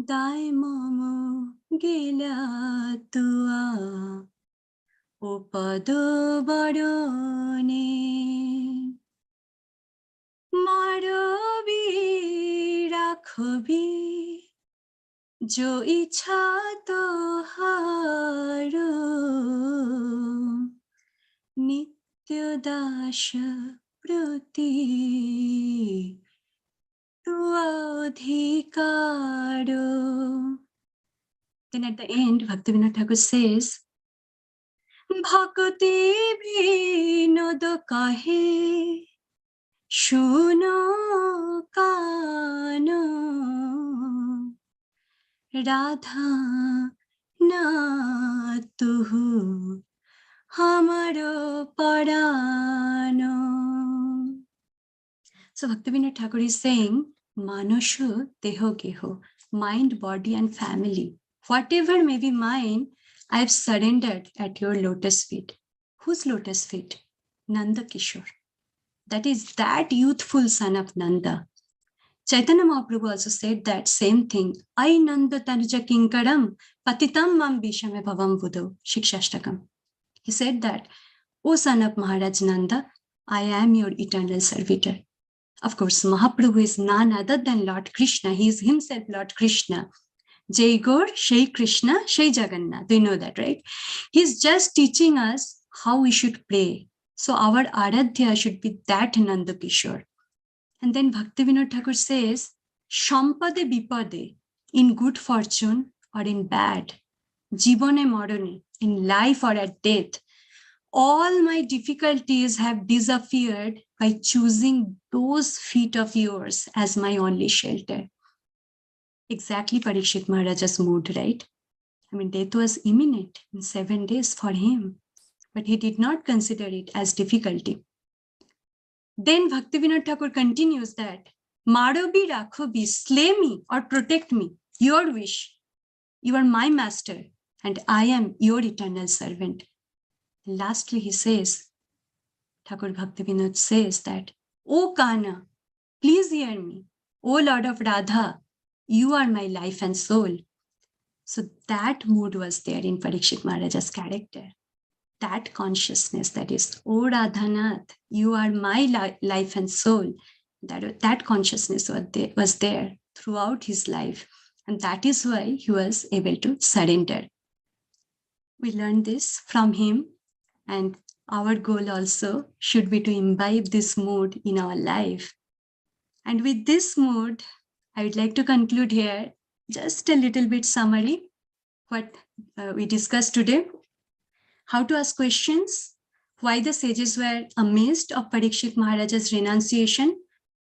Dai Mama Gila Tua Upado Barone Marabi Rakhobi Jo Icha Toharo Nitya Dasha Prati Tuadhikaro. Then at the end, Bhaktivinoda Thakur says, Bhakti Vinoda Kahe Shuno Kano Radha Na Tuhu Hamaro Parano. So Bhaktivinoda Thakur is saying, Manashu Deho Geho, mind, body, and family. Whatever may be mine, I have surrendered at your lotus feet. Whose lotus feet? Nanda Kishore. That is that youthful son of Nanda. Chaitanya Mahaprabhu also said that same thing. I Nanda Tanuja Kinkaram Patitam Mam Bishame Bhavam Buddho Shikshashtakam. He said that, O son of Maharaj Nanda, I am your eternal servitor. Of course, Mahaprabhu is none other than Lord Krishna. He is himself Lord Krishna. Jai Gaur, Shai Krishna, Shai Jagannath. Do you know that, right? He's just teaching us how we should pray. So our Aradhya should be that Nanda Kishore. And then Bhaktivinoda Thakur says, Sampade Bipade, in good fortune or in bad, Jivane Marane, in life or at death, all my difficulties have disappeared by choosing those feet of yours as my only shelter. Exactly Parikshit Maharaja's mood, right? I mean, death was imminent in 7 days for him, but he did not consider it as difficulty. Then Bhaktivinoda Thakur continues that Marobi Rakhobi, slay me or protect me, your wish. You are my master, and I am your eternal servant. And lastly, he says, Thakur Bhaktivinoda says that, O Kana, please hear me. O Lord of Radha, you are my life and soul. So that mood was there in Parikshit Maharaja's character. That consciousness, that is, O Radhanath, you are my life and soul. That consciousness was there throughout his life. And that is why he was able to surrender. We learned this from him, and our goal also should be to imbibe this mood in our life. And with this mood, I would like to conclude here just a little bit summary what we discussed today. How to ask questions, why the sages were amazed of Parikshit Maharaja's renunciation,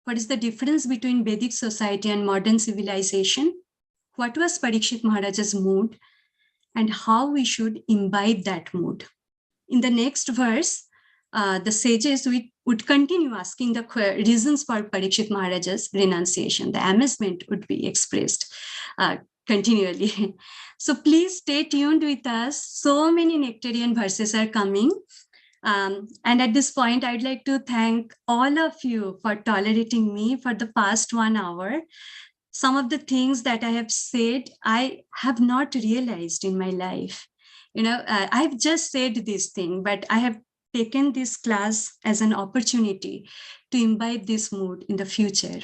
what is the difference between Vedic society and modern civilization, what was Parikshit Maharaja's mood, and how we should imbibe that mood. In the next verse, the sages would continue asking the reasons for Parikshit Maharaja's renunciation. The amazement would be expressed continually. So please stay tuned with us. So many nectarian verses are coming. And at this point, I'd like to thank all of you for tolerating me for the past 1 hour. Some of the things that I have said, I have not realized in my life. I've just said this thing, but I have taken this class as an opportunity to imbibe this mood in the future.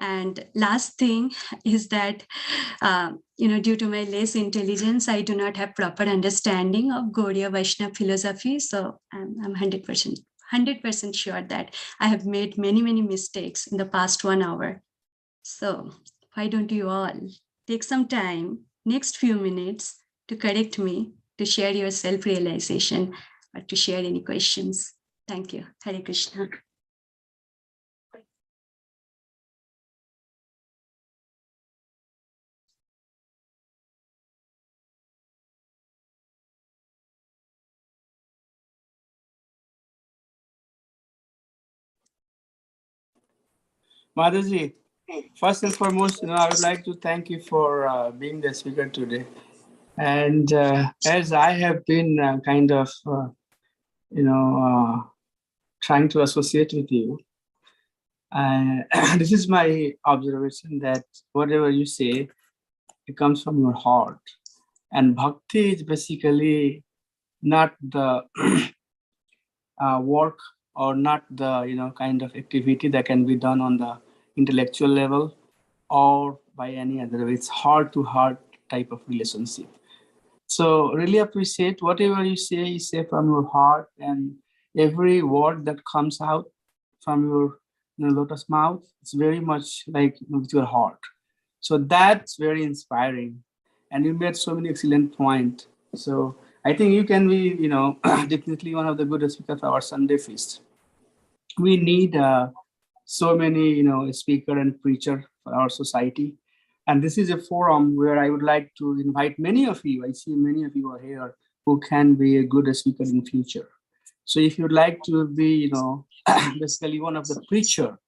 And last thing is that, due to my less intelligence, I do not have proper understanding of Gaudiya Vaishnava philosophy. So I'm 100% sure that I have made many, many mistakes in the past 1 hour. So why don't you all take some time, next few minutes, to correct me, to share your self-realization, or to share any questions. Thank you. Hare Krishna. Mataji, first and foremost, I would like to thank you for being the speaker today. And as I have been trying to associate with you, this is my observation that whatever you say, it comes from your heart. And bhakti is basically not the work or not the kind of activity that can be done on the intellectual level or by any other way. It's heart to heart type of relationship. So really appreciate whatever you say from your heart, and every word that comes out from your lotus mouth, it's very much like with your heart. So that's very inspiring. And you made so many excellent points. So I think you can be, definitely one of the good speakers of our Sunday feast. We need so many, speaker and preacher for our society. And this is a forum where I would like to invite many of you. I see many of you are here who can be a good speaker in future. So if you'd like to be, basically one of the preacher,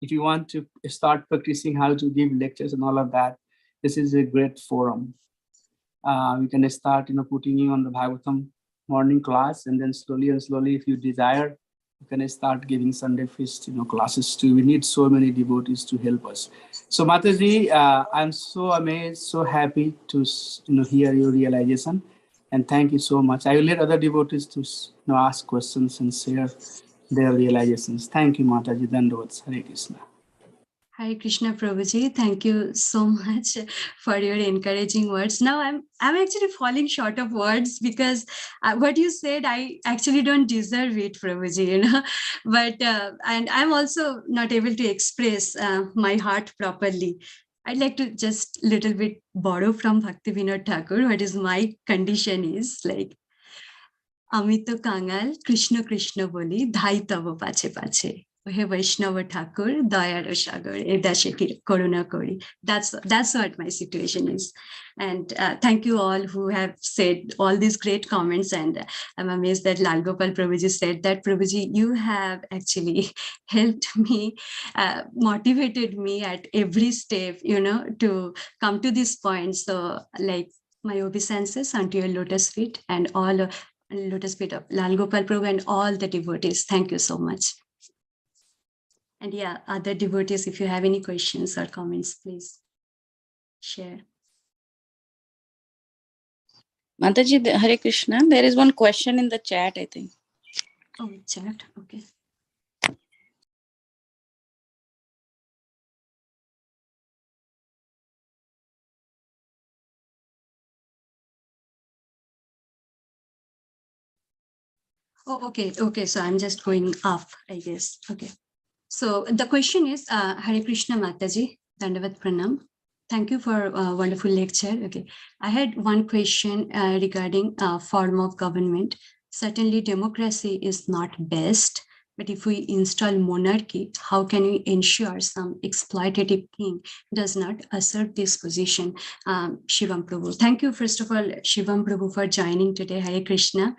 if you want to start practicing how to give lectures and all of that, this is a great forum. We can start, putting you on the Bhagavatam morning class, and then slowly and slowly, if you desire, you can start giving Sunday feast, classes too. We need so many devotees to help us. So Mataji, I'm so amazed, so happy to, hear your realization, and thank you so much. I will let other devotees to, ask questions and share their realizations. Thank you, Mataji. Dandavats. Hare Krishna. Hare Krishna Prabhuji, thank you so much for your encouraging words. Now I'm actually falling short of words because what you said, I actually don't deserve it, Prabhuji, But and I'm also not able to express my heart properly. I'd like to just little bit borrow from Bhaktivinoda Thakur. What is my condition is like, Amito Kangal, Krishna Krishna boli, dhai tavo pache pache. Ohe Vaishnava Thakur, Dayar Sagar, Edashe Koruna Kori. That's what my situation is. And thank you all who have said all these great comments. And I'm amazed that Lal Gopal Prabhuji said that. Prabhuji, you have actually helped me, motivated me at every step, to come to this point. So like my obeisances unto your lotus feet and all lotus feet of Lal Gopal Prabhu and all the devotees. Thank you so much. And yeah, other devotees, if you have any questions or comments, please share. Mataji, Hare Krishna. There is one question in the chat, I think. Oh, chat. Okay. Oh, okay. Okay. So I'm just going up, I guess. Okay. So the question is, Hare Krishna Mataji, Dandavat Pranam. Thank you for a wonderful lecture. Okay. I had one question regarding form of government. Certainly democracy is not best, but if we install monarchy, how can we ensure some exploitative king does not assert this position? Shivam Prabhu. Thank you, first of all, Shivam Prabhu, for joining today. Hare Krishna.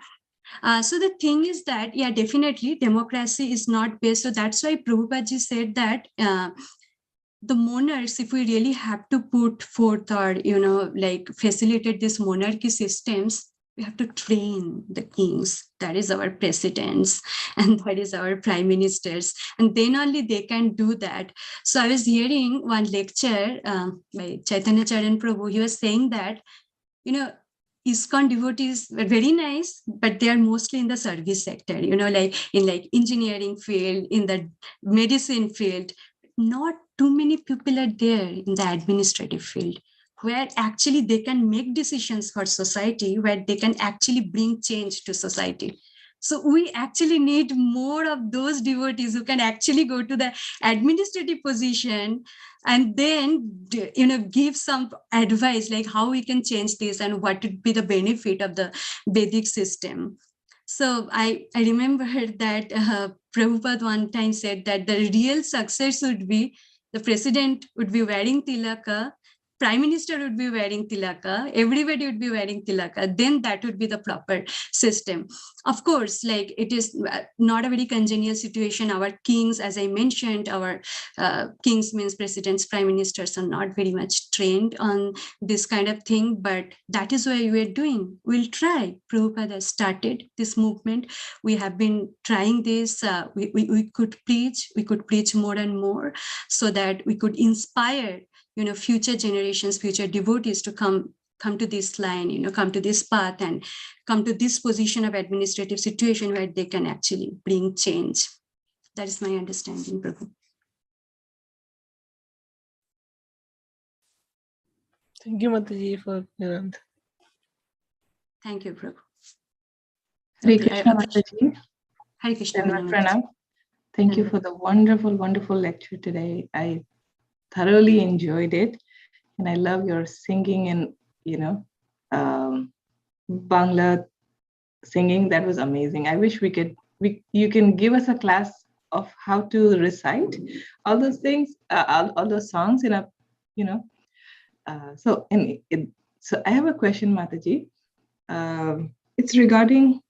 So the thing is that, yeah, definitely democracy is not best. So that's why Prabhupada ji said that the monarchs, if we really have to put forth or, like facilitate these monarchy systems, we have to train the kings. That is our presidents and that is our prime ministers. And then only they can do that. So I was hearing one lecture by Chaitanya Charan Prabhu. He was saying that, ISKCON devotees were very nice, but they are mostly in the service sector, like in engineering field, in the medicine field. Not too many people are there in the administrative field where actually they can make decisions for society, where they can actually bring change to society. So we actually need more of those devotees who can actually go to the administrative position and then give some advice like how we can change this and what would be the benefit of the Vedic system. So I remember that Prabhupada one time said that the real success would be the president would be wearing tilaka, prime minister would be wearing tilaka, everybody would be wearing tilaka, then that would be the proper system. Of course, like it is not a very congenial situation. Our kings, as I mentioned, our kings means presidents, prime ministers are not very much trained on this kind of thing, but that is why we're doing. We'll try. Prabhupada has started this movement. We have been trying this. We could preach more and more so that we could inspire future generations, future devotees to come to this line, come to this path and come to this position of administrative situation where they can actually bring change. That is my understanding, Prabhu. Thank you, Mataji, for your answer. Thank you, Prabhu. Hare Okay, Krishna, Mataji. Hare Krishna, Dandavat Mataji. Pranam. Thank you for the wonderful, wonderful lecture today. I thoroughly enjoyed it. And I love your singing and, Bangla singing. That was amazing. I wish you can give us a class of how to recite all those things, all those songs in a, so I have a question, Mataji. It's regarding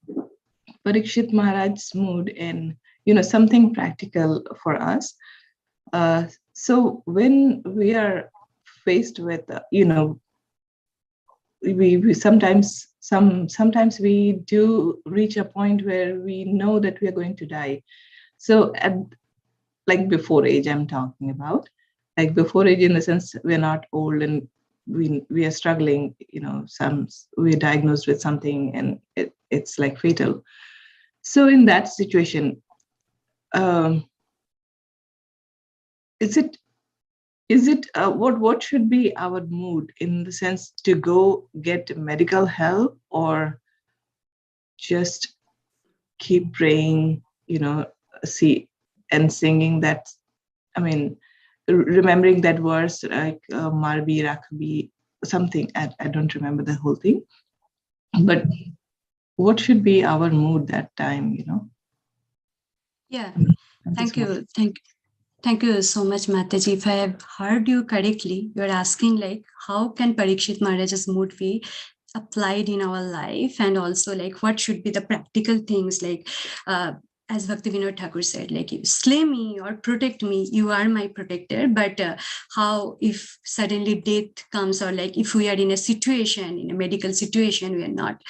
Parikshit Maharaj's mood and, something practical for us. So when we are faced with, we sometimes we do reach a point where we know that we are going to die. So at before age, I'm talking about, before age in the sense we're not old and we are struggling, we're diagnosed with something and it's fatal. So in that situation, is it what should be our mood in the sense to go get medical help or just keep praying, see and singing that, remembering that verse Marbi Rakbi, something, I don't remember the whole thing, but what should be our mood that time, Yeah. Thank you. Thank you so much, Mataji. If I have heard you correctly, you're asking like, how can Parikshit Maharaja's mood be applied in our life? And also like, what should be the practical things like, as Bhaktivinoda Thakur said, like, you slay me or protect me, you are my protector. But how if suddenly death comes, or like if we are in a situation, in a medical situation, we are not,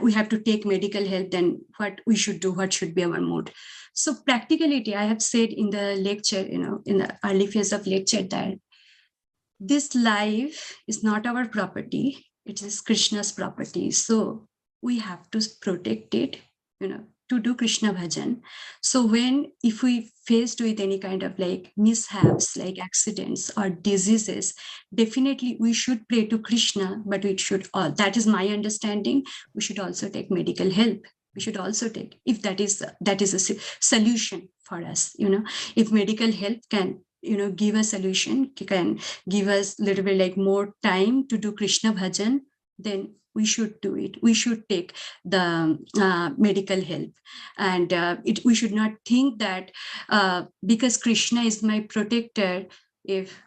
we have to take medical help, then what we should do, what should be our mood? So practicality, I have said in the lecture, in the early phase of lecture, that this life is not our property, it is Krishna's property. So we have to protect it, to do Krishna bhajan. So if we faced with any kind of like mishaps, like accidents or diseases, definitely we should pray to Krishna, but we should, that is my understanding, we should also take medical help. We should also take, if that is a solution for us, if medical help can, give a solution, can give us a little bit like more time to do Krishna bhajan, then we should do it. We should take the medical help. And we should not think that because Krishna is my protector, if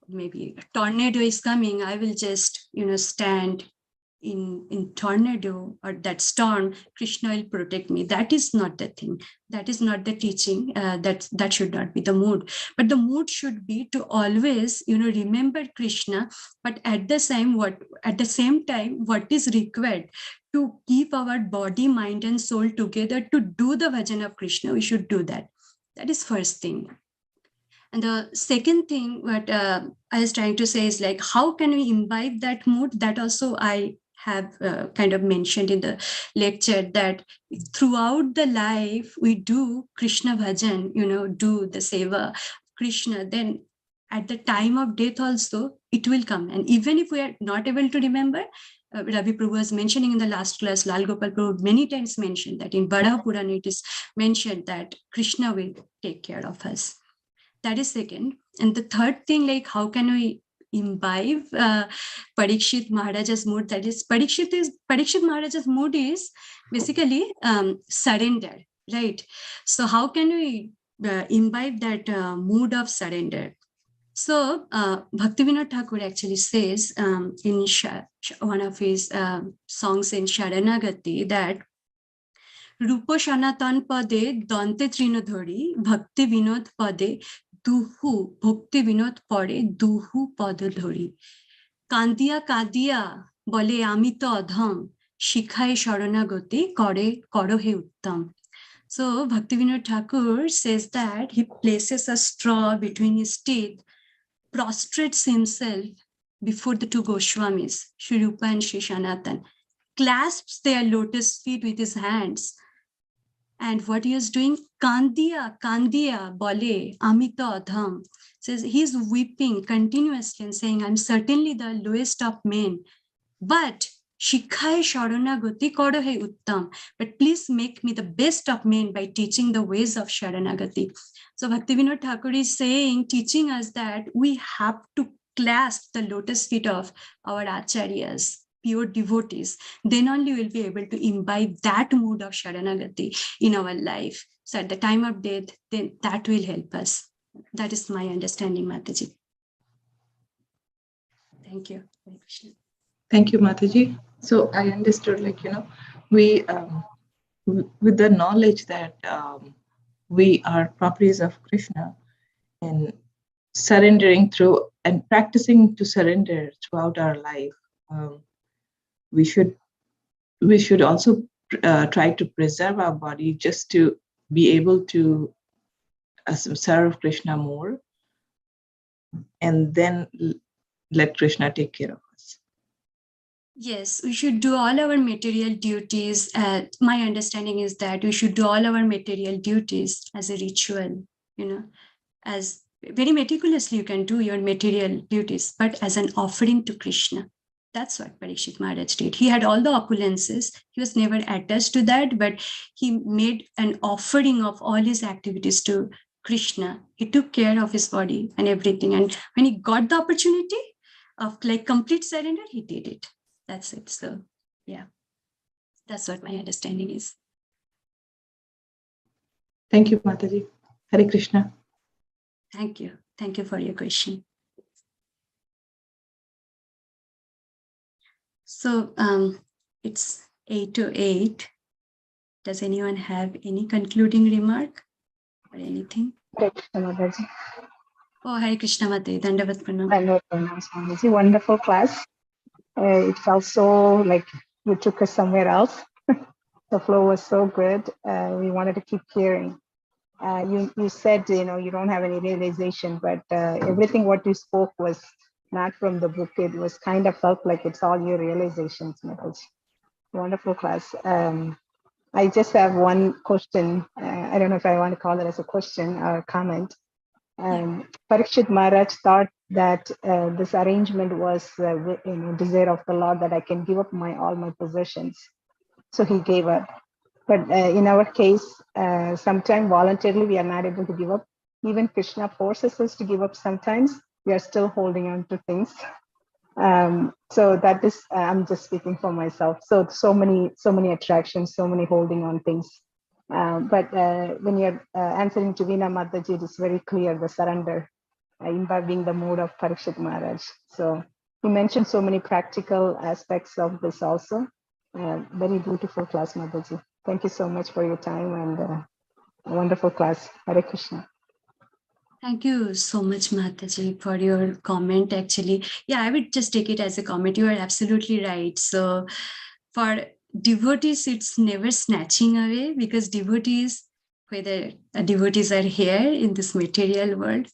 maybe a tornado is coming, I will just, stand in tornado or that storm, Krishna will protect me. That is not the thing. That is not the teaching. That should not be the mood. But the mood should be to always, remember Krishna. But at the same time, what is required to keep our body, mind, and soul together to do the bhajan of Krishna, we should do that. That is first thing. And the second thing, what I was trying to say is like, how can we imbibe that mood? That also I have kind of mentioned in the lecture, that throughout the life we do Krishna bhajan, do the seva Krishna, then at the time of death also it will come. And even if we are not able to remember, Ravi Prabhu was mentioning in the last class, Lal Gopal Prabhu many times mentioned that in Varaha Purana it is mentioned that Krishna will take care of us. That is second. And the third thing, like, how can we imbibe Parikshit Maharaja's mood? That is, Parikshit Maharaja's mood is basically surrender, right? So how can we imbibe that mood of surrender? So Bhaktivinoda Thakur actually says in one of his songs in Sharanagati that रूप सनातन पदे दंते तृणधरी भक्ति विनोद पदे दुहु भक्ति विनोद पड़े दुहु पद धरी कांदिया कांदिया बोले आमी तो अधम शिखाए शरणागति करे करो हे उत्तम. So Bhaktivinoda Thakur says that he places a straw between his teeth, prostrates himself before the two Goswamis, Shri Rupa and Shri Sanatan, clasps their lotus feet with his hands. And what he is doing, Kandiya, Kandiya, Bole, Amita Adham, says he's weeping continuously and saying, I'm certainly the lowest of men, but Shikhaye Sharanagati Kodohe Uttam, but please make me the best of men by teaching the ways of Sharanagati. So Bhaktivinoda Thakur is saying, teaching us that we have to clasp the lotus feet of our acharyas, pure devotees, then only we'll be able to imbibe that mood of Sharanagati in our life. So at the time of death, then that will help us. That is my understanding, Mataji. Thank you. Hare Krishna. Thank you, Mataji. So I understood, we, with the knowledge that we are properties of Krishna, and surrendering through and practicing to surrender throughout our life, we should also try to preserve our body just to be able to serve Krishna more, and then let Krishna take care of us. Yes, we should do all our material duties. My understanding is that we should do all our material duties as a ritual, as very meticulously you can do your material duties, but as an offering to Krishna. That's what Parikshit Maharaj did. He had all the opulences. He was never attached to that, but he made an offering of all his activities to Krishna. He took care of his body and everything. And when he got the opportunity of complete surrender, he did it. That's it. So, yeah, that's what my understanding is. Thank you, Mataji. Hare Krishna. Thank you. Thank you for your question. So it's 8:08. Does anyone have any concluding remark or anything? Hare Krishna, Maharaja. Oh, Hare Krishna Mataji. Dandavat Pranam. Dandavat Pranam, Swamiji. Wonderful class. It felt so like you took us somewhere else. The flow was so good. We wanted to keep hearing. You said, you don't have any realization, but everything what you spoke was not from the book. It was kind of felt like it's all your realizations, Maharaja. Wonderful class. I just have one question. I don't know if I want to call it as a question or a comment. Parikshit Maharaj thought that this arrangement was desire of the Lord, that I can give up all my possessions. So he gave up. But in our case, sometimes voluntarily we are not able to give up. Even Krishna forces us to give up sometimes. We are still holding on to things. So that is, I'm just speaking for myself. So many attractions, so many holding on things. But when you're answering to Veena Mataji, it is very clear, the surrender, imbibing the mood of Parikshit Maharaj. So he mentioned so many practical aspects of this also. Very beautiful class, Mataji. Thank you so much for your time and a wonderful class. Hare Krishna. Thank you so much, Mataji, for your comment. Actually, yeah, I would just take it as a comment. You are absolutely right. So for devotees, it's never snatching away, because devotees, whether devotees are here in this material world,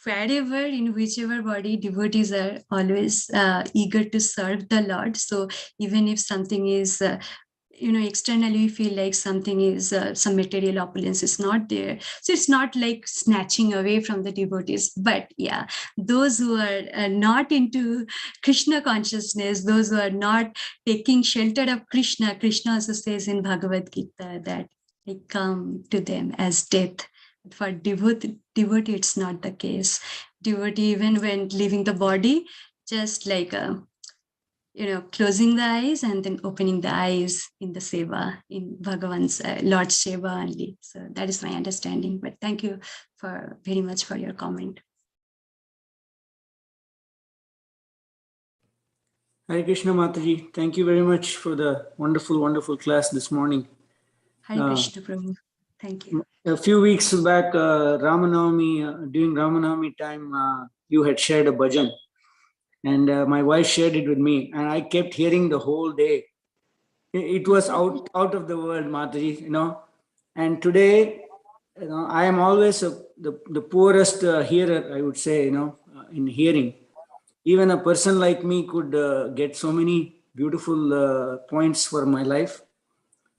wherever, in whichever body, devotees are always eager to serve the Lord. So even if something is externally we feel like something is some material opulence is not there, so it's not like snatching away from the devotees. But yeah, those who are not into Krishna consciousness, those who are not taking shelter of Krishna, Krishna also says in Bhagavad Gita that I come to them as death. For devotee, it's not the case. Devotee, even when leaving the body, just like closing the eyes and then opening the eyes in the seva, in Bhagavan's Lord's seva only. So that is my understanding. But thank you very much for your comment. Hare Krishna Mataji, thank you very much for the wonderful class this morning. Hare Krishna Prabhu. Thank you. A few weeks back, Ramanavami, during Ramanavami time, you had shared a bhajan. And my wife shared it with me, and I kept hearing the whole day. It was out of the world, Mataji, And today, I am always the poorest hearer, I would say, in hearing. Even a person like me could get so many beautiful points for my life.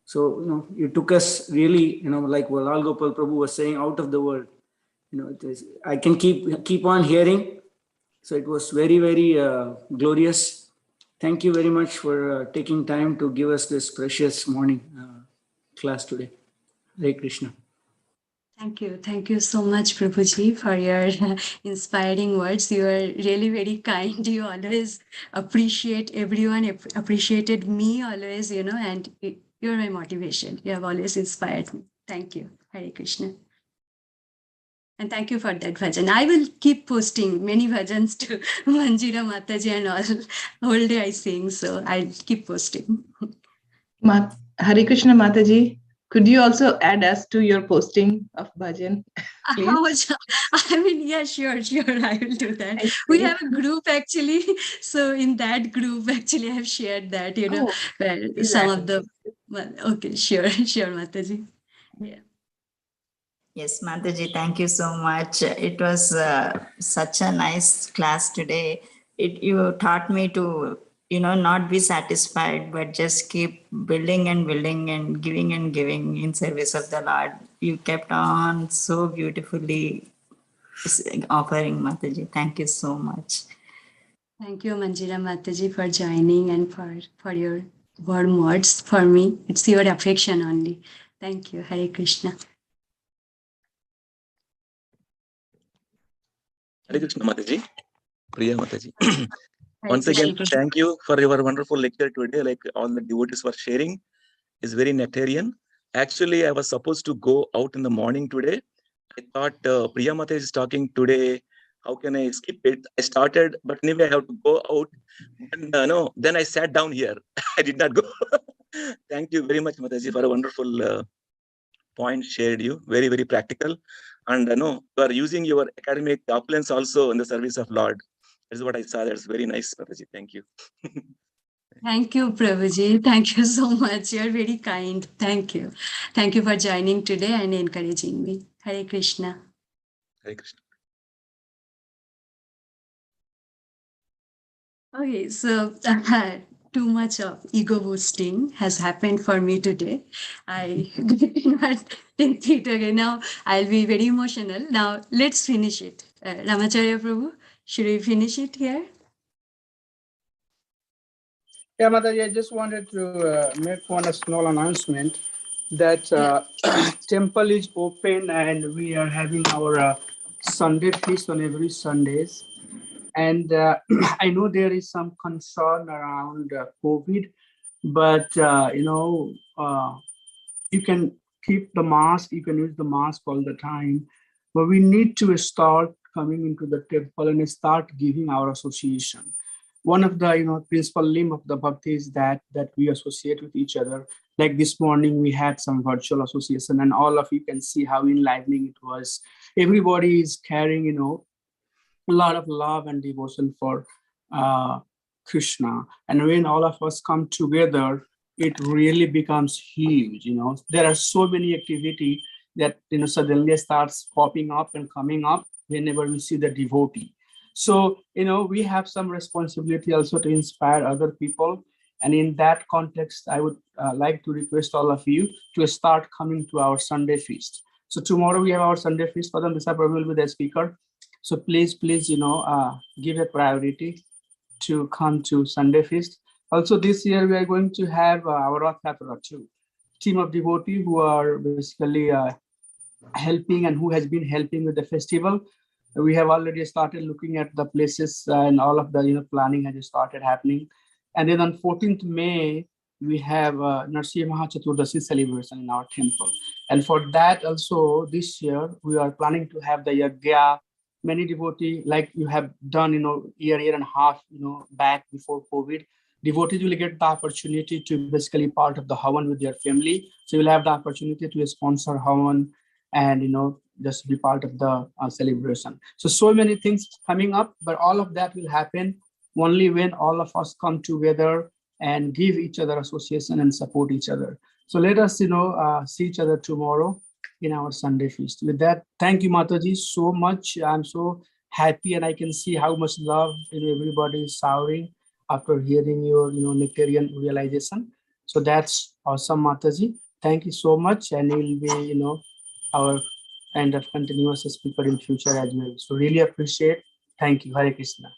So, you took us really, like Lal Gopal Prabhu was saying, out of the world. I can keep on hearing. So it was very, very glorious. Thank you very much for taking time to give us this precious morning class today. Hare Krishna. Thank you. Thank you so much, Prabhuji, for your inspiring words. You are really very kind. You always appreciate everyone, appreciated me always, and you're my motivation. You have always inspired me. Thank you. Hare Krishna. And thank you for that bhajan. I will keep posting many bhajans to Manjira Mataji and all. Whole day I sing, so I'll keep posting. Hare Krishna Mataji, could you also add us to your posting of bhajan, please? Yeah, sure, I will do that. We have a group actually. So in that group, actually, I have shared that, where some of the, okay, sure, Mataji. Yeah. Yes, Mataji, thank you so much. It was such a nice class today. You taught me to, not be satisfied, but just keep building and giving in service of the Lord. You kept on so beautifully offering, Mataji. Thank you so much. Thank you, Manjira Mataji, for joining and for your warm words for me. It's your affection only. Thank you. Hare Krishna. Hare Krishna Mataji, Priya Mataji. Once again, thank you for your wonderful lecture today. Like all the devotees were sharing, is very nectarian. Actually, I was supposed to go out in the morning today. I thought Priya Mata is talking today. How can I skip it? I started, but anyway, I have to go out. And no, then I sat down here. I did not go. Thank you very much, Mataji, for a wonderful point shared you. Very, very practical. And no, you are using your academic opulence also in the service of Lord. That's what I saw. That's very nice, Mataji. Thank you. Thank you, Prabhuji. Thank you so much. You're very kind. Thank you. Thank you for joining today and encouraging me. Hare Krishna. Hare Krishna. Okay, so too much of ego boosting has happened for me today. I cannot take it again. Now I'll be very emotional. Now let's finish it. Ramacharya Prabhu, should we finish it here? Yeah, Mataji, I just wanted to make one small announcement that temple is open and we are having our Sunday feast on every Sundays. And I know there is some concern around COVID, but you can keep the mask, you can use the mask all the time, but we need to start coming into the temple and start giving our association. One of the principal limb of the bhakti is that we associate with each other. Like this morning, we had some virtual association, and all of you can see how enlivening it was. Everybody is carrying, a lot of love and devotion for Krishna. And when all of us come together, it really becomes huge. There are so many activity that suddenly starts popping up and coming up whenever we see the devotee. So we have some responsibility also to inspire other people. And in that context, I would like to request all of you to start coming to our Sunday feast. So tomorrow we have our Sunday feast. Padam Disa Prabhu will be the speaker. So please, give a priority to come to Sunday feast. Also this year we are going to have our Rath Yatra too. Team of devotees who are basically helping and who has been helping with the festival. We have already started looking at the places and all of the planning has started happening. And then on 14th May, we have Narsimha Chaturdasi celebration in our temple. And for that also this year, we are planning to have the Yagya. Many devotees, like you have done, year and a half, back before COVID, devotees will get the opportunity to basically part of the Havan with their family. So you'll have the opportunity to sponsor Havan and, just be part of the celebration. So many things coming up, but all of that will happen only when all of us come together and give each other association and support each other. So let us, see each other tomorrow in our Sunday feast. With that, thank you, Mataji, so much. I'm so happy, and I can see how much love everybody is showering after hearing your, nectarian realization. So that's awesome, Mataji. Thank you so much, and you'll be, our kind of continuous speaker in future as well. So really appreciate. Thank you. Hare Krishna.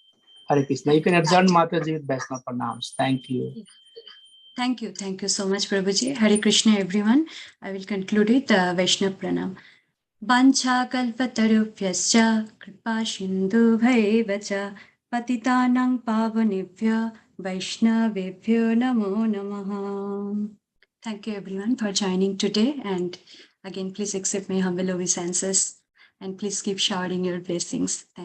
Hare Krishna. You can adjourn Mataji with Vaishnava pranams. Thank you. Thank you. Thank you so much, Prabhuji. Hare Krishna, everyone. I will conclude with Vaishnava Pranam. Vancha kalpatarubhyascha kripa sindhubhaiva cha patitanang pavanebhyo Vaishnavebhyo namo namaha. Thank you, everyone, for joining today. And again, please accept my humble obeisances and please keep showering your blessings. Thank you.